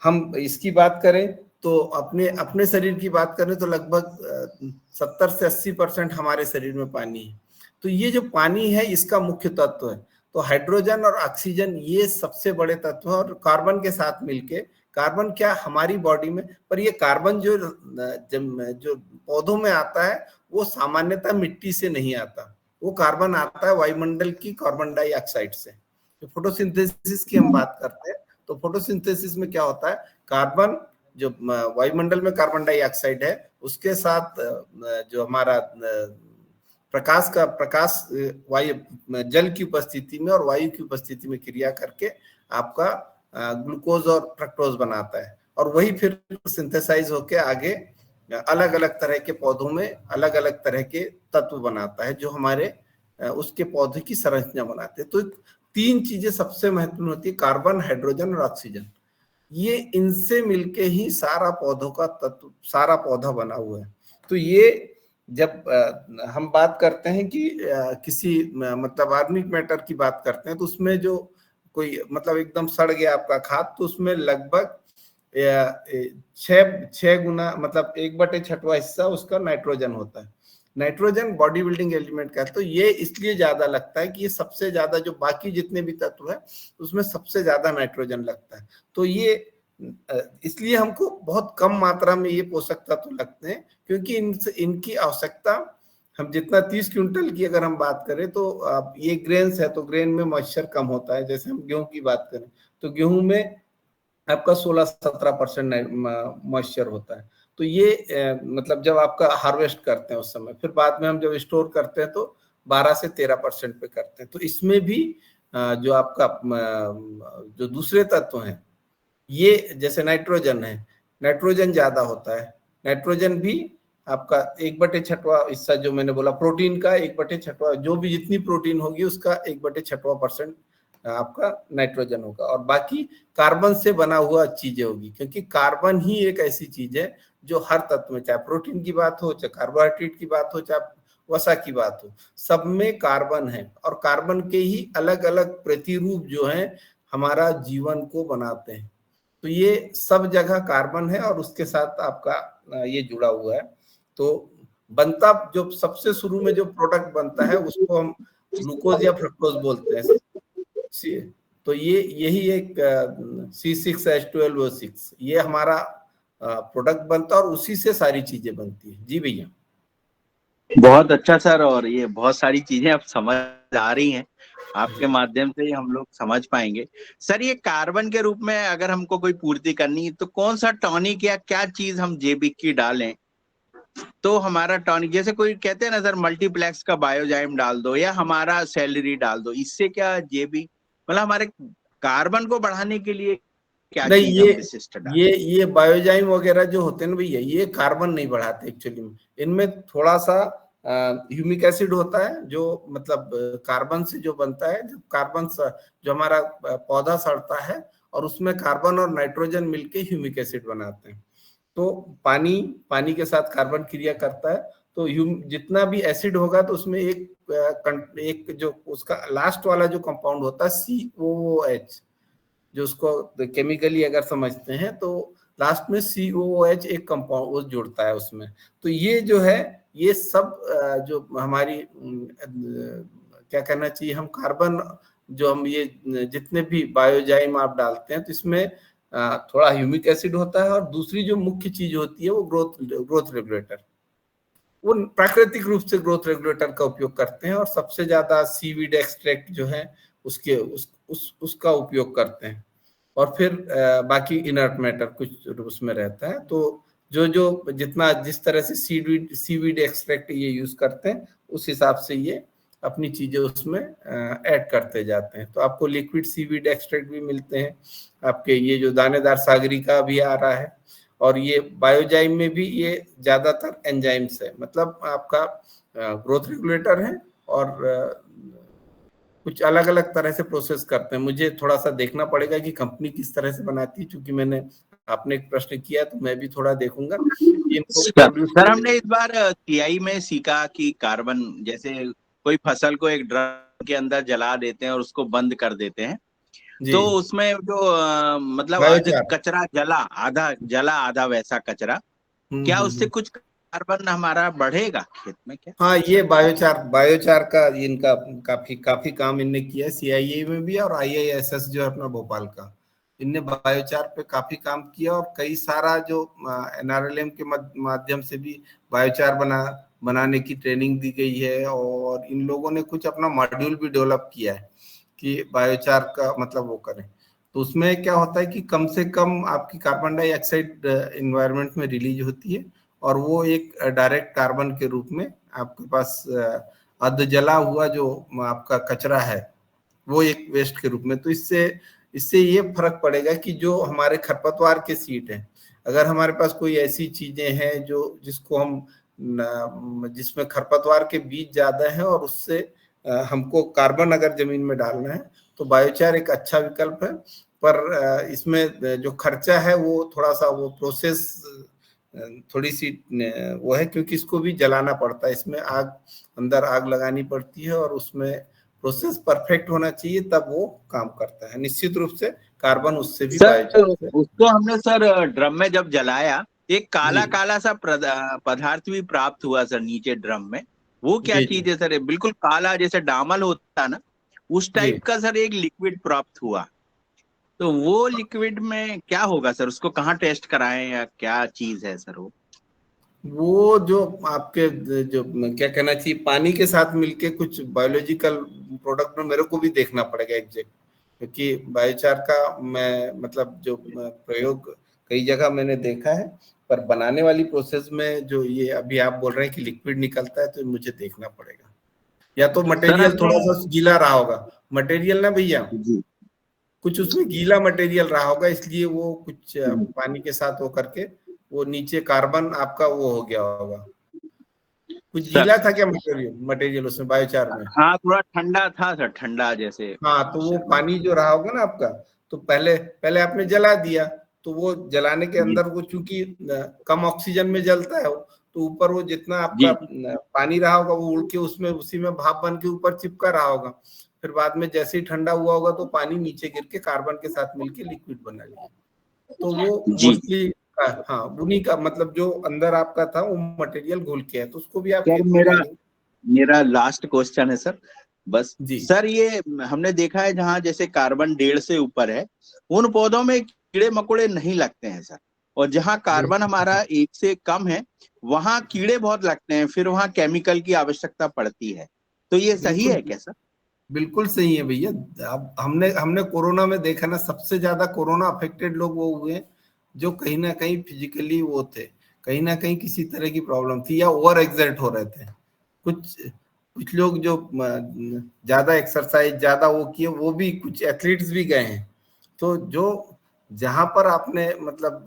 हम इसकी बात करें तो अपने अपने शरीर की बात करें तो लगभग 70 से 80% हमारे शरीर में पानी है। तो ये जो पानी है इसका मुख्य तत्व है। तो हाइड्रोजन और ऑक्सीजन ये सबसे बड़े तत्व है, और कार्बन के साथ मिलके, कार्बन क्या हमारी बॉडी में, पर ये कार्बन जो पौधों में आता है वो सामान्यतः मिट्टी से नहीं आता। वो कार्बन आता है वायुमंडल की कार्बन डाइऑक्साइड से। तो फोटोसिंथेसिस की हम बात करते हैं, तो फोटोसिंथेसिस में क्या होता है, कार्बन, जो वायुमंडल में कार्बन डाइऑक्साइड है, उसके साथ जो हमारा प्रकाश वायु, जल की उपस्थिति में और वायु की उपस्थिति में क्रिया करके आपका ग्लूकोज और फ्रक्टोज बनाता है, और वही फिर सिंथेसाइज होके आगे अलग अलग तरह के पौधों में अलग अलग तरह के तत्व बनाता है, जो हमारे उसके पौधे की संरचना बनाते हैं। तो 3 चीजें सबसे महत्वपूर्ण होती है, कार्बन, हाइड्रोजन और ऑक्सीजन। ये इनसे मिलके ही सारा पौधों का तत्व, सारा पौधा बना हुआ है। तो ये जब हम बात करते हैं कि किसी मतलब ऑर्गेनिक मैटर की बात करते हैं, तो उसमें जो कोई, मतलब एकदम सड़ गया आपका खाद, तो उसमें लगभग 6 गुना, मतलब 1/6वां हिस्सा उसका नाइट्रोजन होता है। नाइट्रोजन बॉडी बिल्डिंग एलिमेंट का है। तो ये इसलिए ज्यादा लगता है कि ये सबसे ज्यादा, जो बाकी जितने भी तत्व है उसमें सबसे ज्यादा नाइट्रोजन लगता है। तो ये इसलिए हमको बहुत कम मात्रा में ये पोषक तत्व लगते हैं, क्योंकि इनकी आवश्यकता हम जितना 30 क्विंटल की अगर हम बात करें तो आप ये ग्रेन्स है तो ग्रेन में मॉइस्चर कम होता है। जैसे हम गेहूं की बात करें तो गेहूं में आपका 16-17% मॉइस्चर होता है। तो ये मतलब जब आपका हार्वेस्ट करते हैं उस समय, फिर बाद में हम जब स्टोर करते हैं तो 12 से 13% पे करते हैं। तो इसमें भी जो आपका जो दूसरे तत्व हैं, ये जैसे नाइट्रोजन है, नाइट्रोजन ज्यादा होता है। नाइट्रोजन भी आपका 1/6 हिस्सा, जो मैंने बोला प्रोटीन का 1/6, जो भी जितनी प्रोटीन होगी उसका 1/6% आपका नाइट्रोजन होगा, और बाकी कार्बन से बना हुआ चीजें होगी। क्योंकि कार्बन ही एक ऐसी चीज है जो हर तत्व में, चाहे प्रोटीन की बात हो, चाहे कार्बोहाइड्रेट की बात हो, चाहे वसा की बात हो, सब में कार्बन है। और कार्बन के ही अलग अलग प्रतिरूप जो हैं हमारा जीवन को बनाते हैं। तो ये सब जगह कार्बन है और उसके साथ आपका ये जुड़ा हुआ है। तो बनता जो सबसे शुरू में जो प्रोडक्ट बनता है उसको हम ग्लूकोज या फ्रक्टोज बोलते हैं। तो ये यही एक C6H12O6 ये हमारा प्रोडक्ट बनता है और उसी से सारी चीजें बनती है। जी भैया। बहुत अच्छा सर, और ये बहुत सारी चीजें अब समझ आ रही हैं आपके माध्यम से, हम लोग समझ पाएंगे। सर ये कार्बन के रूप में अगर हमको कोई पूर्ति करनी है तो कौन सा टॉनिक या क्या चीज हम जैविक की डालें तो हमारा टॉनिक, जैसे कोई कहते हैं ना सर मल्टीप्लेक्स का बायोजाइम डाल दो या हमारा सेलेरी डाल दो, इससे क्या जैविक मतलब हमारे कार्बन को बढ़ाने के लिए क्या नहीं, चीज हम विशिष्ट डालें? ये बायोजाइम वगैरह जो होते हैं ना भैया, ये कार्बन नहीं बढ़ाते एक्चुअली में। इनमें थोड़ा सा ह्यूमिक एसिड होता है जो मतलब कार्बन से जो बनता है। जब कार्बन जो हमारा पौधा सड़ता है और उसमें कार्बन और नाइट्रोजन मिलके ह्यूमिक एसिड बनाते हैं। तो पानी के साथ कार्बन क्रिया करता है, तो जितना भी एसिड होगा तो उसमें एक जो उसका लास्ट वाला जो कंपाउंड होता है COOH, जो उसको केमिकली अगर समझते हैं तो लास्ट में COOH एक कंपाउंड वो जुड़ता है उसमें। तो ये जो है ये सब जो हमारी क्या कहना चाहिए, हम कार्बन जो हम ये जितने भी बायोजाइम आप डालते हैं तो इसमें थोड़ा ह्यूमिक एसिड होता है, और दूसरी जो मुख्य चीज होती है वो ग्रोथ रेगुलेटर। वो प्राकृतिक रूप से ग्रोथ रेगुलेटर का उपयोग करते हैं, और सबसे ज्यादा सीवीड एक्सट्रैक्ट जो है उसका उपयोग करते हैं। और फिर बाकी इनर्ट मैटर कुछ उसमें रहता है। तो जो जिस तरह से सीवीड एक्सट्रैक्ट ये यूज करते हैं उस हिसाब से ये अपनी चीजें उसमें ऐड करते जाते हैं। तो आपको लिक्विड सीवीड एक्सट्रैक्ट भी मिलते हैं, आपके ये जो दानेदार सागरिका भी आ रहा है, और ये बायोजाइम में भी ये ज्यादातर एंजाइम्स है, मतलब आपका ग्रोथ रेगुलेटर है और कुछ अलग अलग तरह से प्रोसेस करते हैं। मुझे थोड़ा सा देखना पड़ेगा कि कंपनी किस तरह से बनाती है, क्योंकि मैंने आपने एक प्रश्न किया तो मैं भी थोड़ा देखूंगा। सर हमने इस बार सीआई में सीखा कि कार्बन, जैसे कोई फसल को एक ड्रम के अंदर जला देते हैं और उसको बंद कर देते हैं, तो उसमें जो मतलब कचरा जला आधा वैसा कचरा, क्या उससे कुछ कार्बन हमारा बढ़ेगा खेत में क्या? हाँ, ये बायोचार का इनका काफी काम इनने किया है, CIA में भी और IISS जो है अपना भोपाल का, इनने बायोचार पे काफी काम किया। और कई सारा जो NRLM के माध्यम से भी बायोचार बनाने की ट्रेनिंग दी गई है, और इन लोगों ने कुछ अपना मॉड्यूल भी डेवलप किया है कि बायोचार का मतलब वो करें। तो उसमें क्या होता है कि कम से कम आपकी कार्बन डाइऑक्साइड एनवायरनमेंट में रिलीज होती है, और वो एक डायरेक्ट कार्बन के रूप में आपके पास अर्ध जला हुआ जो आपका कचरा है वो एक वेस्ट के रूप में। तो इससे ये फर्क पड़ेगा कि जो हमारे खरपतवार के सीट हैं, अगर हमारे पास कोई ऐसी चीजें हैं जिसमें खरपतवार के बीज ज्यादा है और उससे हमको कार्बन अगर जमीन में डालना है तो बायोचार एक अच्छा विकल्प है। पर इसमें जो खर्चा है वो थोड़ा सा वो प्रोसेस थोड़ी सी वो है, क्योंकि इसको भी जलाना पड़ता है, इसमें अंदर आग लगानी पड़ती है, और उसमें प्रोसेस परफेक्ट होना चाहिए तब वो काम करता है। निश्चित रूप से कार्बन उससे भी उसको हमने सर ड्रम में जब जलाया, एक काला काला सा पदार्थ भी प्राप्त हुआ सर नीचे ड्रम में, वो क्या चीज है सर? बिल्कुल काला जैसे डामल होता है ना, उस टाइप का सर एक लिक्विड प्राप्त हुआ। तो वो लिक्विड में क्या होगा सर? उसको कहाँ टेस्ट कराएं या क्या चीज है सर वो? वो जो आपके जो क्या कहना चाहिए, पानी के साथ मिलके कुछ बायोलॉजिकल प्रोडक्ट में मेरे को भी देखना पड़ेगा एग्जैक्ट, क्योंकि बायोचार का मैं मतलब जो प्रयोग कई जगह मैंने देखा है, पर बनाने वाली प्रोसेस में जो ये अभी आप बोल रहे हैं कि लिक्विड निकलता है, तो मुझे देखना पड़ेगा। या तो मटेरियल थोड़ा सा गीला रहा होगा, मटेरियल ना भैया, कुछ उसमें गीला मटेरियल रहा होगा, इसलिए वो कुछ पानी के साथ हो करके वो नीचे कार्बन आपका वो हो गया होगा। कुछ गीला था क्या मटेरियल उसमें बायोचार में? हाँ, थोड़ा ठंडा था सर, ठंडा जैसे। हाँ, तो वो पानी जो रहा होगा ना आपका, तो पहले आपने जला दिया, तो वो जलाने के अंदर वो चूंकि कम ऑक्सीजन में जलता है, तो ऊपर वो जितना आपका पानी रहा होगा वो उड़ के उसमें उसी में भाप बन के ऊपर चिपका रहा होगा। फिर बाद में जैसे ही ठंडा हुआ होगा तो पानी नीचे गिर के कार्बन के साथ मिलके लिक्विड बना लिया। तो वो मोस्टली हाँ, उन्हीं का मतलब जो अंदर आपका था वो मटेरियल घुल के है, तो उसको भी आप मेरा लास्ट क्वेश्चन है सर, बस सर, ये हमने देखा है जहाँ जैसे कार्बन 1.5 से ऊपर है उन पौधों में कीड़े मकोड़े नहीं लगते हैं सर, और जहाँ कार्बन हमारा 1 से कम है वहाँ कीड़े बहुत लगते हैं, फिर वहाँ केमिकल की आवश्यकता पड़ती है। तो ये सही है क्या सर? बिल्कुल सही है भैया। अब हमने कोरोना में देखा ना, सबसे ज्यादा कोरोना अफेक्टेड लोग वो हुए जो कहीं ना कहीं फिजिकली वो थे, कहीं ना कहीं किसी तरह की प्रॉब्लम थी या ओवर एक्सर्ट हो रहे थे। कुछ लोग जो ज्यादा एक्सरसाइज ज्यादा वो किए, वो भी कुछ एथलीट्स भी गए हैं। तो जो जहां पर आपने मतलब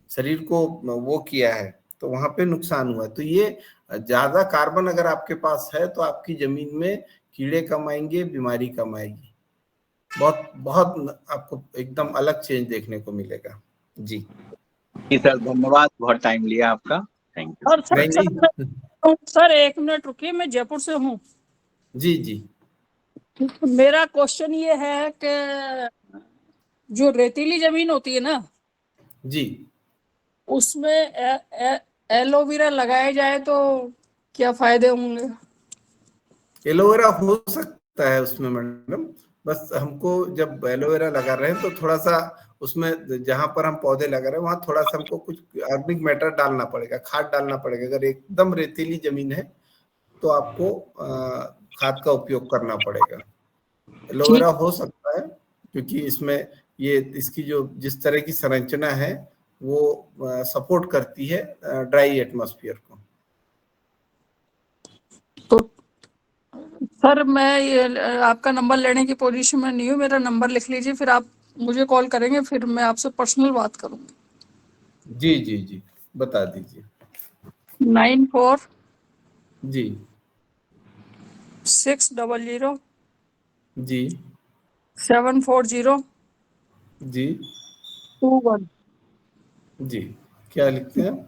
शरीर को वो किया है तो वहां पे नुकसान हुआ। तो ये ज्यादा कार्बन अगर आपके पास है तो आपकी जमीन में कीड़े कम आएंगे, बीमारी कम आएगी, बहुत बहुत आपको एकदम अलग चेंज देखने को मिलेगा। जी सर, धन्यवाद, बहुत टाइम लिया आपका, थैंक यू। और सर 1 मिनट रुकिए, मैं जयपुर से हूँ। जी जी। मेरा क्वेश्चन ये है कि जो रेतीली जमीन होती है ना जी, उसमें एलोवेरा लगाया जाए तो क्या फायदे होंगे? एलोवेरा हो सकता है उसमें मैडम, बस हमको जब एलोवेरा लगा रहे हैं तो थोड़ा सा उसमें जहां पर हम पौधे लगा रहे हैं वहां थोड़ा सा हमको कुछ ऑर्गेनिक मैटर डालना पड़ेगा, खाद डालना पड़ेगा। अगर एकदम रेतीली जमीन है तो आपको खाद का उपयोग करना पड़ेगा। एलोवेरा हो सकता है क्योंकि इसमें ये इसकी जो जिस तरह की संरचना है वो सपोर्ट करती है ड्राई एटमॉस्फेयर को। तो सर मैं ये आपका नंबर लेने की पोजीशन में नहीं हूँ, मेरा नंबर लिख लीजिए, फिर आप मुझे कॉल करेंगे, फिर मैं आपसे पर्सनल बात करूंगी। जी जी जी, बता दीजिए। 94 जी 600 जी 740 जी 21। जी, क्या लिखते हैं?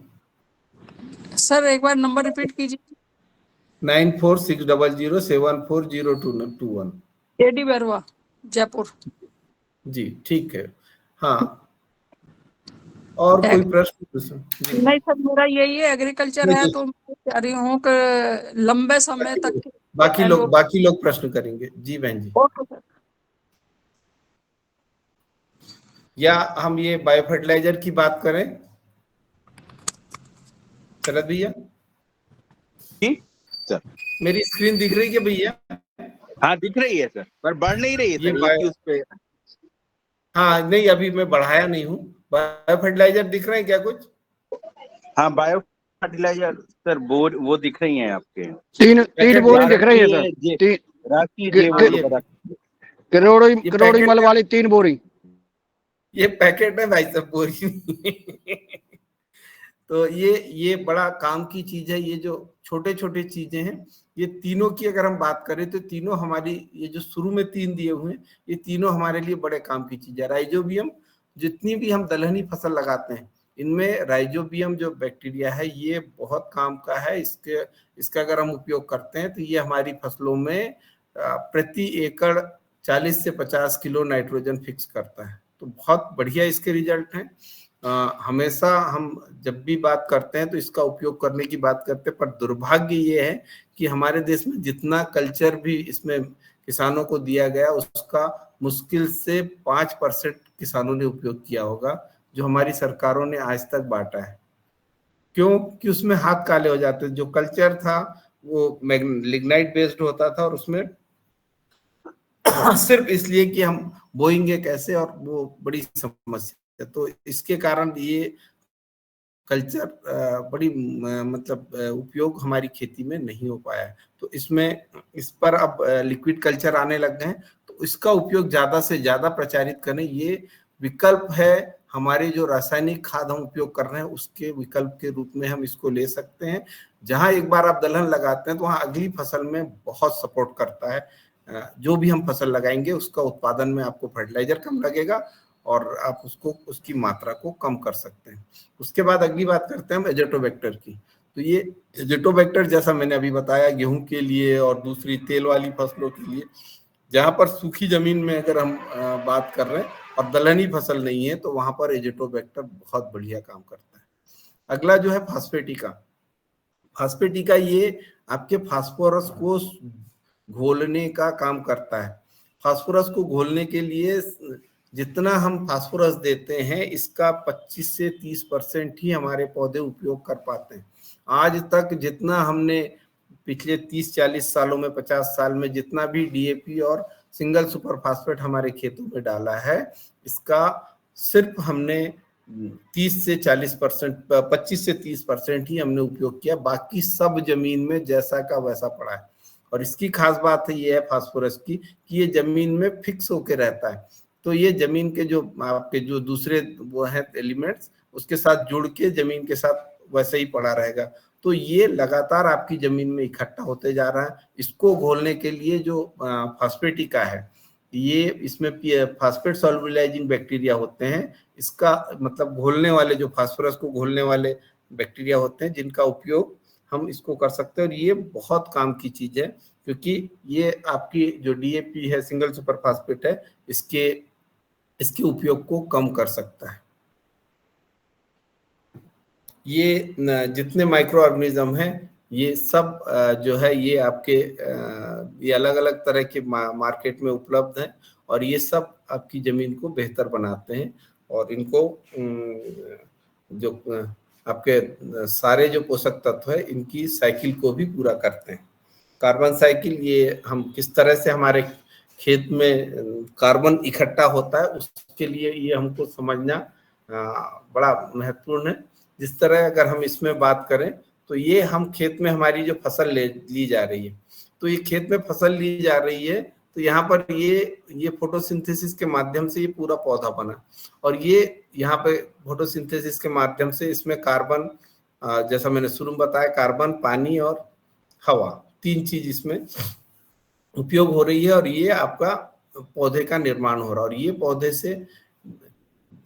सर एक बार नंबर रिपीट कीजिए। 9460074021। एडी बैरवा, जयपुर। जी ठीक है। हाँ, और कोई प्रश्न? नहीं सर, मेरा यही है, एग्रीकल्चर है तो मैं चाह रही हूँ कि लंबे समय तक बाकी लोग प्रश्न करेंगे। जी बहन जी। Okay sir. या हम ये बायो फर्टिलाइजर की बात करें शरद भैया? सर मेरी स्क्रीन दिख रही है भैया? हाँ दिख रही है सर, पर बढ़ नहीं रही है सर, ये उस पे। हाँ नहीं, अभी मैं बढ़ाया नहीं हूँ। बायो फर्टिलाइजर दिख रहे हैं क्या कुछ? हाँ, बायो फर्टिलाइजर सर वो दिख रही हैं आपके तीन बोरी दिख रही है सर, करोड़ी मल वाली 3 बोरी। ये पैकेट है भाई साहब, बोरी। तो ये बड़ा काम की चीज है। ये जो छोटे छोटे चीजें हैं, ये तीनों की अगर हम बात करें तो तीनों हमारी, ये जो शुरू में 3 दिए हुए हैं, ये तीनों हमारे लिए बड़े काम की चीज है। राइजोबियम, जितनी भी हम दलहनी फसल लगाते हैं इनमें राइजोबियम जो बैक्टीरिया है ये बहुत काम का है। इसका अगर हम उपयोग करते हैं तो ये हमारी फसलों में प्रति एकड़ 40 से 50 किलो नाइट्रोजन फिक्स करता है। तो बहुत बढ़िया इसके रिजल्ट हैं। हमेशा हम जब भी बात करते हैं तो इसका उपयोग करने की बात करते हैं, पर दुर्भाग्य ये है कि हमारे देश में जितना कल्चर भी इसमें किसानों को दिया गया उसका मुश्किल से 5% किसानों ने उपयोग किया होगा जो हमारी सरकारों ने आज तक बांटा है। क्योंकि उसमें हाथ काले हो जाते। जो कल्चर था वो लिग्नाइट बेस्ड होता था और उसमें सिर्फ इसलिए कि हम बोएंगे कैसे, और वो बड़ी समस्या। तो इसके कारण ये कल्चर बड़ी मतलब उपयोग हमारी खेती में नहीं हो पाया है। तो इस पर अब लिक्विड कल्चर आने लग गए हैं, तो इसका उपयोग ज्यादा से ज्यादा प्रचारित करें। ये विकल्प है, हमारे जो रासायनिक खाद हम उपयोग कर रहे हैं उसके विकल्प के रूप में हम इसको ले सकते हैं। जहां एक बार आप दलहन लगाते हैं तो वहां अगली फसल में बहुत सपोर्ट करता है। जो भी हम फसल लगाएंगे उसका उत्पादन में आपको फर्टिलाइजर कम लगेगा और आप उसकी मात्रा को कम कर सकते हैं। उसके बाद अगली बात करते हैं हम एजेटोबैक्टर की। तो ये एजेटोबैक्टर जैसा मैंने अभी बताया गेहूं के लिए और दूसरी तेल वाली फसलों के लिए, जहां पर सूखी जमीन में अगर हम बात कर रहे हैं और दलहनी फसल नहीं है, तो वहां पर एजेटोबैक्टर बहुत बढ़िया काम करता है। अगला जो है फास्फेटिका। फास्फेटिका ये आपके फास्फोरस को घोलने का काम करता है। फास्फोरस को घोलने के लिए जितना हम फास्फोरस देते हैं इसका 25 से 30% ही हमारे पौधे उपयोग कर पाते हैं। आज तक जितना हमने पिछले 30-40 सालों में, 50 साल में जितना भी डीएपी और सिंगल सुपर फास्फेट हमारे खेतों में डाला है, इसका सिर्फ हमने 30 से 40%, 25 से 30% ही हमने उपयोग किया। बाकी सब जमीन में जैसा का वैसा पड़ा है। और इसकी खास बात है ये है फास्फोरस की कि ये जमीन में फिक्स होके रहता है। तो ये जमीन के जो आपके जो दूसरे वो है एलिमेंट्स, उसके साथ जुड़ के जमीन के साथ वैसे ही पड़ा रहेगा। तो ये लगातार आपकी जमीन में इकट्ठा होते जा रहा है। इसको घोलने के लिए जो फास्फेटिका है, ये इसमें फास्फेट सॉल्युबलाइजिंग बैक्टीरिया होते हैं। इसका मतलब घोलने वाले, जो फास्फोरस को घोलने वाले बैक्टीरिया होते हैं, जिनका उपयोग हम इसको कर सकते हैं। और ये बहुत काम की चीज है, क्योंकि ये आपकी जो डीएपी है, सिंगल सुपर फास्फेट है, इसके उपयोग को कम कर सकता है। ये जितने माइक्रो ऑर्गेनिज्म हैं, ये सब जो है ये आपके ये अलग अलग तरह के मार्केट में उपलब्ध हैं और ये सब आपकी जमीन को बेहतर बनाते हैं और इनको जो आपके सारे जो पोषक तत्व है इनकी साइकिल को भी पूरा करते हैं। कार्बन साइकिल, ये हम किस तरह से हमारे खेत में कार्बन इकट्ठा होता है उसके लिए ये हमको समझना बड़ा महत्वपूर्ण है। जिस तरह अगर हम इसमें बात करें तो ये हम खेत में हमारी जो फसल ली जा रही है, तो ये खेत में फसल ली जा रही है, तो यहाँ पर ये फोटोसिंथेसिस के माध्यम से ये पूरा पौधा बना और ये यहाँ पे फोटोसिंथेसिस के माध्यम से इसमें कार्बन, जैसा मैंने शुरू में बताया, कार्बन, पानी और हवा, 3 चीज इसमें उपयोग हो रही है और ये आपका पौधे का निर्माण हो रहा है। और ये पौधे से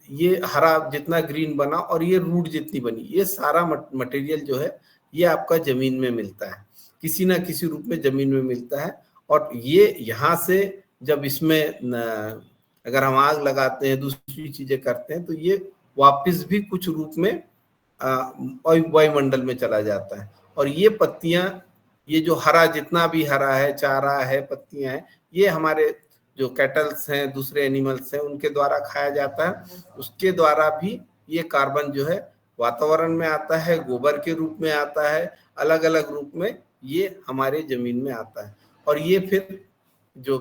ये हरा जितना ग्रीन बना और ये रूट जितनी बनी, ये सारा मटेरियल जो है ये आपका जमीन में मिलता है, किसी ना किसी रूप में जमीन में मिलता है। और ये यहाँ से जब इसमें अगर हम आग लगाते हैं, दूसरी चीजें करते हैं, तो ये वापस भी कुछ रूप में वायुमंडल में चला जाता है। और ये पत्तियां, ये जो हरा जितना भी हरा है, चारा है, पत्तियां हैं, ये हमारे जो कैटल्स हैं, दूसरे एनिमल्स हैं, उनके द्वारा खाया जाता है। उसके द्वारा भी ये कार्बन जो है वातावरण में आता है, गोबर के रूप में आता है, अलग अलग रूप में ये हमारे जमीन में आता है। और ये फिर जो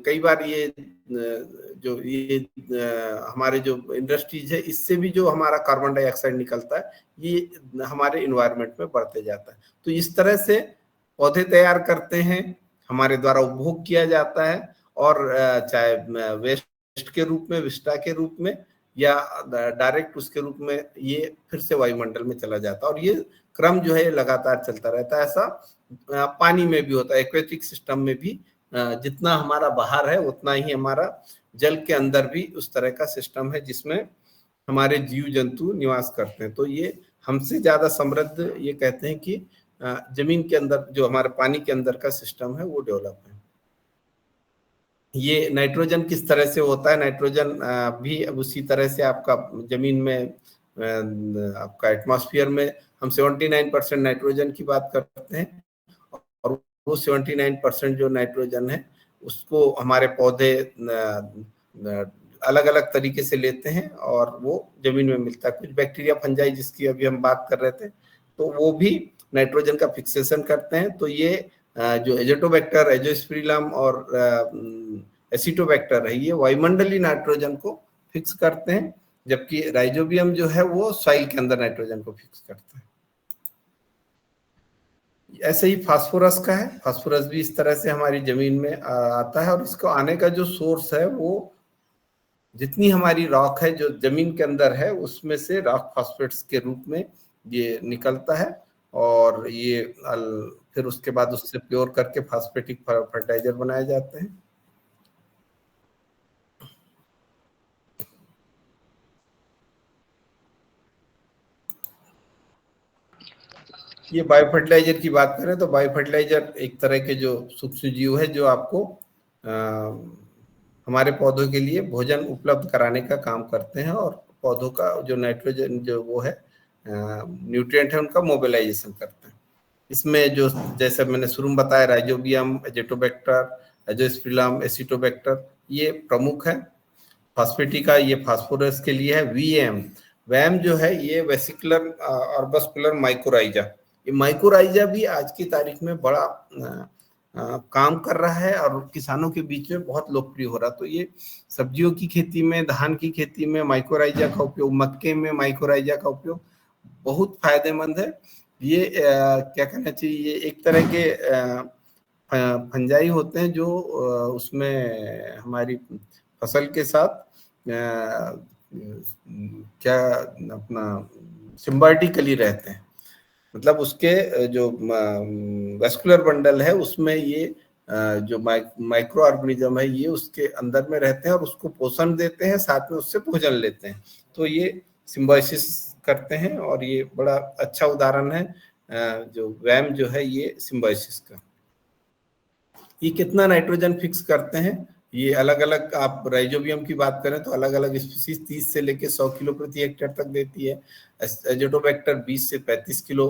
कई बार ये हमारे जो इंडस्ट्रीज है, इससे भी जो हमारा कार्बन डाइऑक्साइड निकलता है, ये हमारे इन्वायरमेंट में बढ़ते जाता है। तो इस तरह से पौधे तैयार करते हैं, हमारे द्वारा उपभोग किया जाता है, और चाहे वेस्ट के रूप में, विस्टा के रूप में, या डायरेक्ट उसके रूप में ये फिर से वायुमंडल में चला जाता है। और ये क्रम जो है लगातार चलता रहता है। ऐसा पानी में भी होता है, एक्वेटिक सिस्टम में भी जितना हमारा बाहर है उतना ही हमारा जल के अंदर भी उस तरह का सिस्टम है जिसमें हमारे जीव जंतु निवास करते हैं। तो ये हमसे ज्यादा समृद्ध, ये कहते हैं कि जमीन के अंदर जो हमारे पानी के अंदर का सिस्टम है वो डेवलप है। ये नाइट्रोजन किस तरह से होता है, नाइट्रोजन भी उसी तरह से आपका जमीन में, आपका एटमॉस्फेयर में हम 79% नाइट्रोजन की बात करते हैं, और वो 79% जो नाइट्रोजन है उसको हमारे पौधे अलग अलग तरीके से लेते हैं और वो जमीन में मिलता है। कुछ बैक्टीरिया फंजाई जिसकी अभी हम बात कर रहे थे, तो वो भी नाइट्रोजन का फिक्सेशन करते हैं। तो ये जो एजोटोबैक्टर, एजोस्पिरिलम और एसिटोबैक्टर है, ये वायुमंडलीय नाइट्रोजन को फिक्स करते हैं, जबकि राइजोबियम जो है वो सॉइल के अंदर नाइट्रोजन को फिक्स करता है। ऐसे ही फास्फोरस का है, फास्फोरस भी इस तरह से हमारी जमीन में आता है, और इसको आने का जो सोर्स है वो जितनी हमारी रॉक है जो जमीन के अंदर है उसमें से रॉक फास्फेट्स के रूप में ये निकलता है, और ये फिर उसके बाद उससे प्योर करके फास्फेटिक फर्टिलाइजर बनाए जाते हैं। ये बायो फर्टिलाइजर की बात करें तो बायो फर्टिलाइजर एक तरह के जो सूक्ष्म जीव है जो आपको हमारे पौधों के लिए भोजन उपलब्ध कराने का काम करते हैं, और पौधों का जो नाइट्रोजन जो वो है न्यूट्रिएंट है उनका मोबिलाइजेशन करते हैं। इसमें जो जैसे मैंने शुरू में बताया, राइजोबियम, एजेटोबैक्टर, एजोस्पिरिलम, एसिटोबैक्टर ये प्रमुख है। फॉस्फेटिका ये फास्फोरस के लिए है। वीएम, वैम जो है ये वेसिकुलर ऑर्बस्कुलर माइकोराइजा, ये माइकोराइजा भी आज की तारीख में बड़ा काम कर रहा है और किसानों के बीच में बहुत लोकप्रिय हो रहा। तो ये सब्जियों की खेती में, धान की खेती में माइकोराइजा का उपयोग, मक्के में माइकोराइजा का उपयोग बहुत फायदेमंद है। ये क्या कहना चाहिए, ये एक तरह के फंजाई होते हैं जो उसमें हमारी फसल के साथ क्या अपना सिम्बायोटिकली रहते हैं। मतलब उसके जो वेस्कुलर बंडल है उसमें ये जो माइक्रो ऑर्गेनिज्म है ये उसके अंदर में रहते हैं और उसको पोषण देते हैं, साथ में उससे भोजन लेते हैं। तो ये सिम्बायोसिस करते हैं, और ये बड़ा अच्छा उदाहरण है जो वैम जो है ये सिम्बायोसिस का। ये कितना नाइट्रोजन फिक्स करते हैं, ये अलग अलग, आप राइजोबियम की बात करें तो अलग अलग स्पीसीज 30 से लेके 100 किलो प्रति हेक्टेयर तक देती है। एजेटोबैक्टर 20 से 35 किलो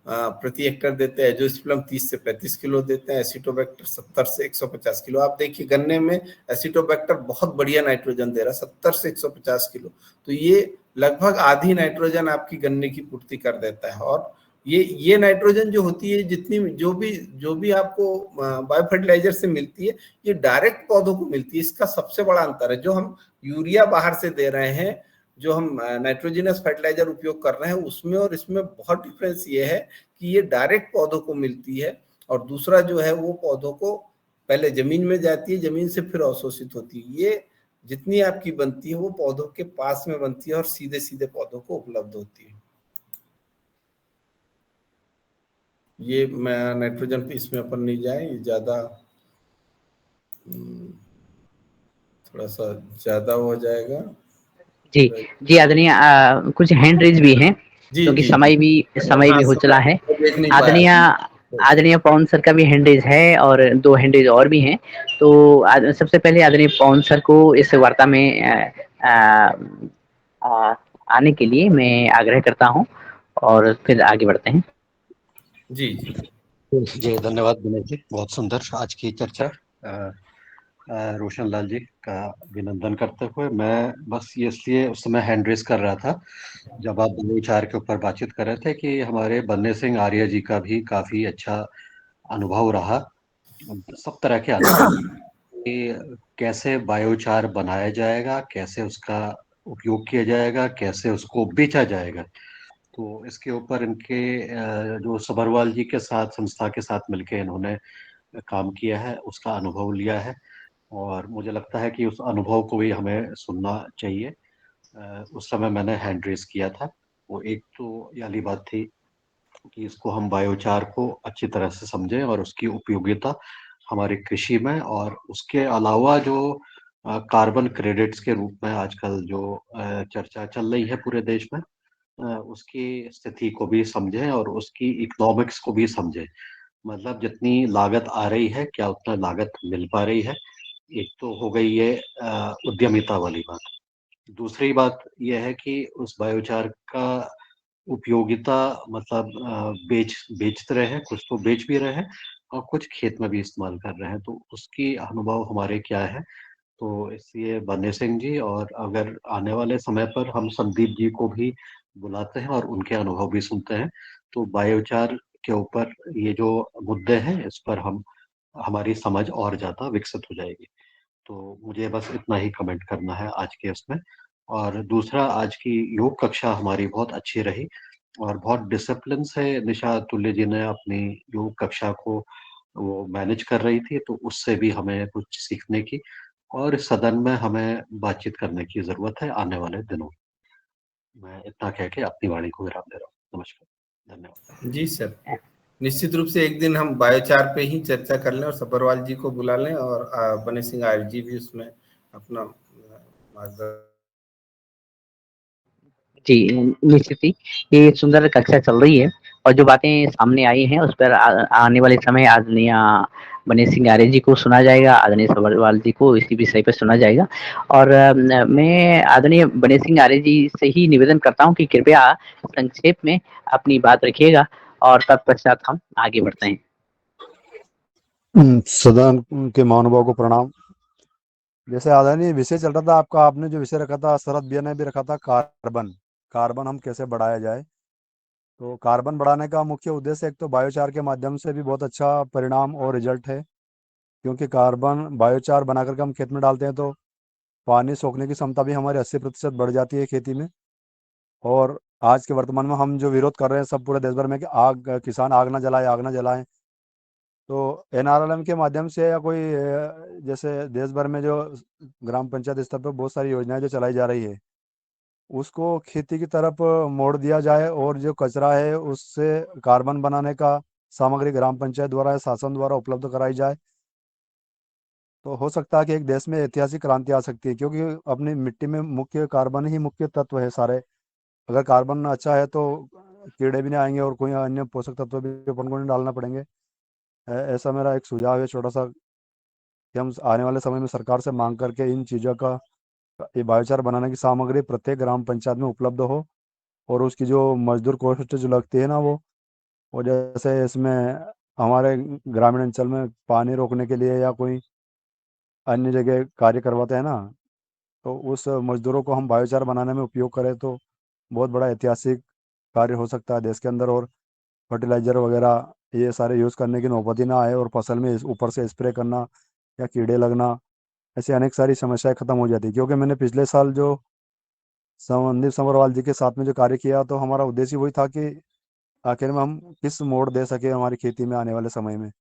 प्रति हेक्टेयर देते हैं। एजोस्पिरिलम 30 से 35 किलो देते हैं। एसिटोबैक्टर 70 से 150 किलो। आप देखिए गन्ने में एसिटोबैक्टर बहुत बढ़िया नाइट्रोजन दे रहा है, 70 से 150 किलो। तो ये लगभग आधी नाइट्रोजन आपकी गन्ने की पूर्ति कर देता है। और ये नाइट्रोजन जो होती है, जितनी जो भी आपको बायो फर्टिलाइजर से मिलती है, ये डायरेक्ट पौधों को मिलती है। इसका सबसे बड़ा अंतर है, जो हम यूरिया बाहर से दे रहे हैं, जो हम नाइट्रोजनस फर्टिलाइजर उपयोग कर रहे हैं, उसमें और इसमें बहुत डिफरेंस ये है कि ये डायरेक्ट पौधों को मिलती है, और दूसरा जो है वो पौधों को पहले जमीन में जाती है, जमीन से फिर अवशोषित होती है। ये जितनी आपकी बनती है वो पौधों के पास में बनती है और सीधे सीधे पौधों को उपलब्ध होती है। ये मैं नाइट्रोजन इसमें अपन नहीं जाए, ये ज्यादा थोड़ा सा ज्यादा हो जाएगा। जी आदरणीय, कुछ हैंड रेज भी हैं क्योंकि समय भी हो चला है। आदरणीय पवन सर का भी हैंड रेज है और 2 हैंड रेज और भी हैं। तो सबसे पहले आदरणीय पवन सर को इस वार्ता में आने के लिए मैं आग्रह करता हूं और फिर आगे बढ़ते हैं। जी धन्यवाद विनय जी, बहुत सुंदर आज की चर्चा। रोशन लाल जी का अभिनंदन करते हुए मैं बस ये इसलिए उस समय हैंड रेस कर रहा था जब आप विचार के ऊपर बातचीत कर रहे थे कि हमारे बन्ने सिंह आर्य जी का भी काफी अच्छा अनुभव रहा, सब तरह के अनुभव कि कैसे बायोचार बनाया जाएगा, कैसे उसका उपयोग किया जाएगा, कैसे उसको बेचा जाएगा। तो इसके ऊपर इनके जो सबरवाल जी के साथ संस्था के साथ मिलकर इन्होंने काम किया है, उसका अनुभव लिया है, और मुझे लगता है कि उस अनुभव को भी हमें सुनना चाहिए। उस समय मैंने हैंड रेस किया था। वो एक तो ये वाली बात थी कि इसको हम बायोचार को अच्छी तरह से समझें और उसकी उपयोगिता हमारी कृषि में, और उसके अलावा जो कार्बन क्रेडिट्स के रूप में आजकल जो चर्चा चल रही है पूरे देश में, उसकी स्थिति को भी समझें और उसकी इकोनॉमिक्स को भी समझें। मतलब जितनी लागत आ रही है, क्या उतना लागत मिल पा रही है। एक तो हो गई ये उद्यमिता वाली बात। दूसरी बात यह है कि उस बायोचार का उपयोगिता मतलब बेच रहे हैं, कुछ तो बेच भी रहे हैं और कुछ खेत में भी इस्तेमाल कर रहे हैं। तो उसकी अनुभव हमारे क्या है, तो इसलिए बने सिंह जी, और अगर आने वाले समय पर हम संदीप जी को भी बुलाते हैं और उनके अनुभव भी सुनते हैं, तो बायोचार के ऊपर ये जो मुद्दे हैं इस पर हमारी समझ और ज़्यादा विकसित हो जाएगी। तो मुझे बस इतना ही कमेंट करना है आज के इसमें। और दूसरा, आज की योग कक्षा हमारी बहुत अच्छी रही और बहुत डिसिप्लिन से निशा तुल्य जी ने अपनी योग कक्षा को वो मैनेज कर रही थी, तो उससे भी हमें कुछ सीखने की और इस सदन में हमें बातचीत करने की ज़रूरत है आने वाले दिनों में। मैं इतना कह के अपनी वाणी को विराम दे रहा हूँ। नमस्कार, धन्यवाद। जी सर, निश्चित रूप से एक दिन हम बायोचार पे ही चर्चा कर लें और सब्बरवाल जी को बुला लें और बने सिंह आर्य जी भी उसमें अपना मार्गदर्शन। जी, निश्चित ही ये सुंदर कक्षा चल रही है और जो बातें सामने आई हैं उस पर आने वाले समय आदरणीय बने सिंह आर्य जी को सुना जाएगा, आदरणीय सब्बरवाल जी को इसी विषय पर सुना जाएगा। और मैं आदरणीय बने सिंह आर्य जी से ही निवेदन करता हूँ कि कृपया संक्षेप में अपनी बात रखिएगा और तत्पश्चात हम आगे बढ़ते हैं। सदन के महानुभाव को प्रणाम। जैसे आदरणीय विषय चल रहा था आपका, आपने जो विषय रखा था, शरद भैया ने भी रखा था, कार्बन हम कैसे बढ़ाया जाए। तो कार्बन बढ़ाने का मुख्य उद्देश्य एक तो बायोचार के माध्यम से भी बहुत अच्छा परिणाम और रिजल्ट है, क्योंकि कार्बन बायोचार बना करके हम खेत में डालते हैं तो पानी सोखने की क्षमता भी हमारी 80% बढ़ जाती है खेती में। और आज के वर्तमान में हम जो विरोध कर रहे हैं सब पूरे देश भर में कि किसान आग ना जलाए, आग ना जलाएं, तो एनआरएलएम के माध्यम से या कोई जैसे देश भर में जो ग्राम पंचायत स्तर पर बहुत सारी योजनाएं जो चलाई जा रही है उसको खेती की तरफ मोड़ दिया जाए और जो कचरा है उससे कार्बन बनाने का सामग्री ग्राम पंचायत द्वारा या शासन द्वारा उपलब्ध कराई जाए, तो हो सकता है कि एक देश में ऐतिहासिक क्रांति आ सकती है, क्योंकि अपनी मिट्टी में मुख्य कार्बन ही मुख्य तत्व है सारे। अगर कार्बन अच्छा है तो कीड़े भी नहीं आएंगे और कोई अन्य पोषक तत्व भी अपन को नहीं डालना पड़ेंगे। ऐसा मेरा एक सुझाव है छोटा सा, कि हम आने वाले समय में सरकार से मांग करके इन चीज़ों का, ये बायोचार बनाने की सामग्री प्रत्येक ग्राम पंचायत में उपलब्ध हो और उसकी जो मजदूर कॉस्ट जो लगती है ना वो जैसे इसमें हमारे ग्रामीण अंचल में पानी रोकने के लिए या कोई अन्य जगह कार्य करवाते हैं ना, तो उस मजदूरों को हम बायोचार बनाने में उपयोग करें तो बहुत बड़ा ऐतिहासिक कार्य हो सकता है देश के अंदर। और फर्टिलाइज़र वगैरह ये सारे यूज़ करने की नौबत ही ना आए और फसल में ऊपर से स्प्रे करना या कीड़े लगना, ऐसी अनेक सारी समस्याएं खत्म हो जाती है। क्योंकि मैंने पिछले साल जो संदीप सब्बरवाल जी के साथ में जो कार्य किया, तो हमारा उद्देश्य वही था कि आखिर में हम किस मोड़ दे सके हमारी खेती में आने वाले समय में।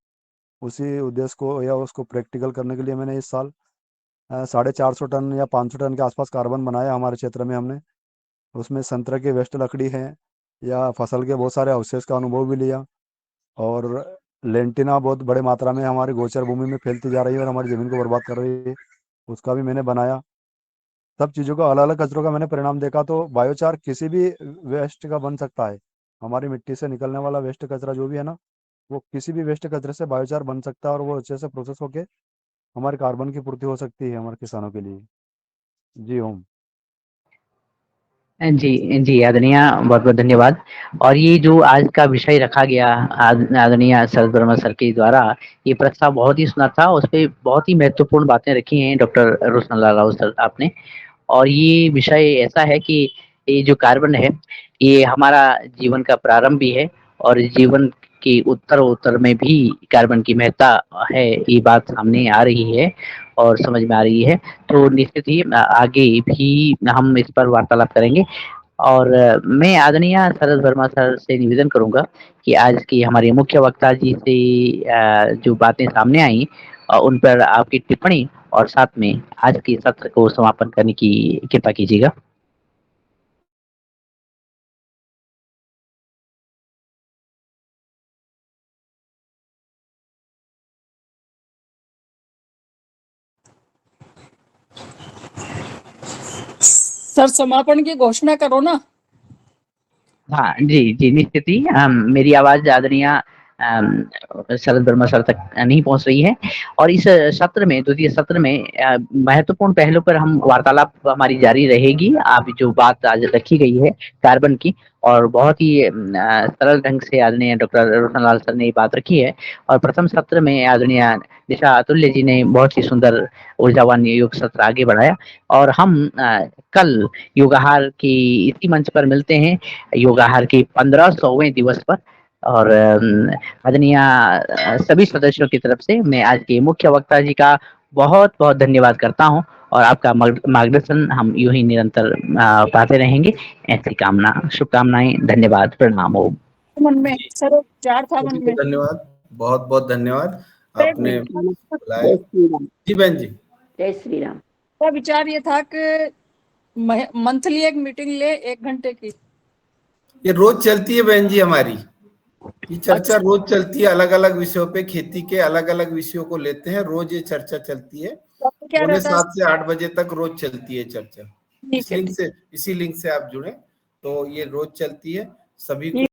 उसी उद्देश्य को या उसको प्रैक्टिकल करने के लिए मैंने इस साल 450 टन या 500 टन के आसपास कार्बन बनाया हमारे क्षेत्र में हमने। उसमें संतरा की वेस्ट लकड़ी है या फसल के बहुत सारे अवशेष का अनुभव भी लिया, और लेंटिना बहुत बड़े मात्रा में हमारी गोचर भूमि में फैलती जा रही है और हमारी ज़मीन को बर्बाद कर रही है, उसका भी मैंने बनाया। सब चीज़ों का अलग अलग कचरों का मैंने परिणाम देखा, तो बायोचार किसी भी वेस्ट का बन सकता है। हमारी मिट्टी से निकलने वाला वेस्ट कचरा जो भी है ना, वो किसी भी वेस्ट कचरे से बायोचार बन सकता है और वो अच्छे से प्रोसेस होके हमारे कार्बन की पूर्ति हो सकती है हमारे किसानों के लिए। जी ओम। जी, जी आदरणीय, बहुत-बहुत धन्यवाद। और ये जो आज का विषय रखा गया आदरणीय शरद वर्मा सर के द्वारा, ये प्रस्ताव बहुत ही सुंदर था। उसपे बहुत ही महत्वपूर्ण बातें रखी हैं डॉक्टर रोशनलाल राउत सर आपने। और ये विषय ऐसा है कि ये जो कार्बन है, ये हमारा जीवन का प्रारंभ भी है और जीवन के उत्तर में भी कार्बन की महत्ता है, ये बात सामने आ रही है और समझ में आ रही है। तो निश्चित ही आगे भी हम इस पर वार्तालाप करेंगे। और मैं आदरणीय शरद वर्मा सर से निवेदन करूंगा कि आज की हमारे मुख्य वक्ता जी से जो बातें सामने आई उन पर आपकी टिप्पणी और साथ में आज के सत्र को समापन करने की कृपा कीजिएगा। सर समापन की घोषणा करो ना। हाँ जी, जी निश्चित ही मेरी आवाज आदरणीय शरद वर्मा सर तक नहीं पहुंच रही है। और इस सत्र में, द्वितीय सत्र में महत्वपूर्ण पहलू पर हम वार्तालाप हमारी जारी रहेगी। आप जो बात आज रखी गई है कार्बन की, और बहुत ही सरल ढंग से आदरणीय डॉक्टर रोशन लाल सर ने ये बात रखी है। और प्रथम सत्र में आदरणीय निशा अतुल्य जी ने बहुत ही सुंदर ऊर्जावान योग सत्र आगे बढ़ाया। और हम कल योगाहार की इसी मंच पर मिलते हैं, योगाहार के 1500वें दिवस पर। और आदरणीय सभी सदस्यों की तरफ से मैं आज के मुख्य वक्ता जी का बहुत बहुत धन्यवाद करता हूं, और आपका मार्गदर्शन हम यूं ही निरंतर पाते रहेंगे, ऐसी कामना, शुभकामनाएं, धन्यवाद, प्रणाम। हो मन में सर विचार था मन में। धन्यवाद, बहुत बहुत धन्यवाद आपने बुलाया। जी बहन जी। जय श्री राम। मेरा विचार ये था कि मंथली एक मीटिंग ले 1 घंटे की। ये रोज चलती है बहन जी हमारी, ये चर्चा रोज चलती है, अलग अलग विषयों पे, खेती के अलग अलग विषयों को लेते हैं, रोज ये चर्चा चलती है, 7 से 8 बजे तक रोज चलती है चर्चा। इसी लिंक से आप जुड़े तो ये रोज चलती है। सभी को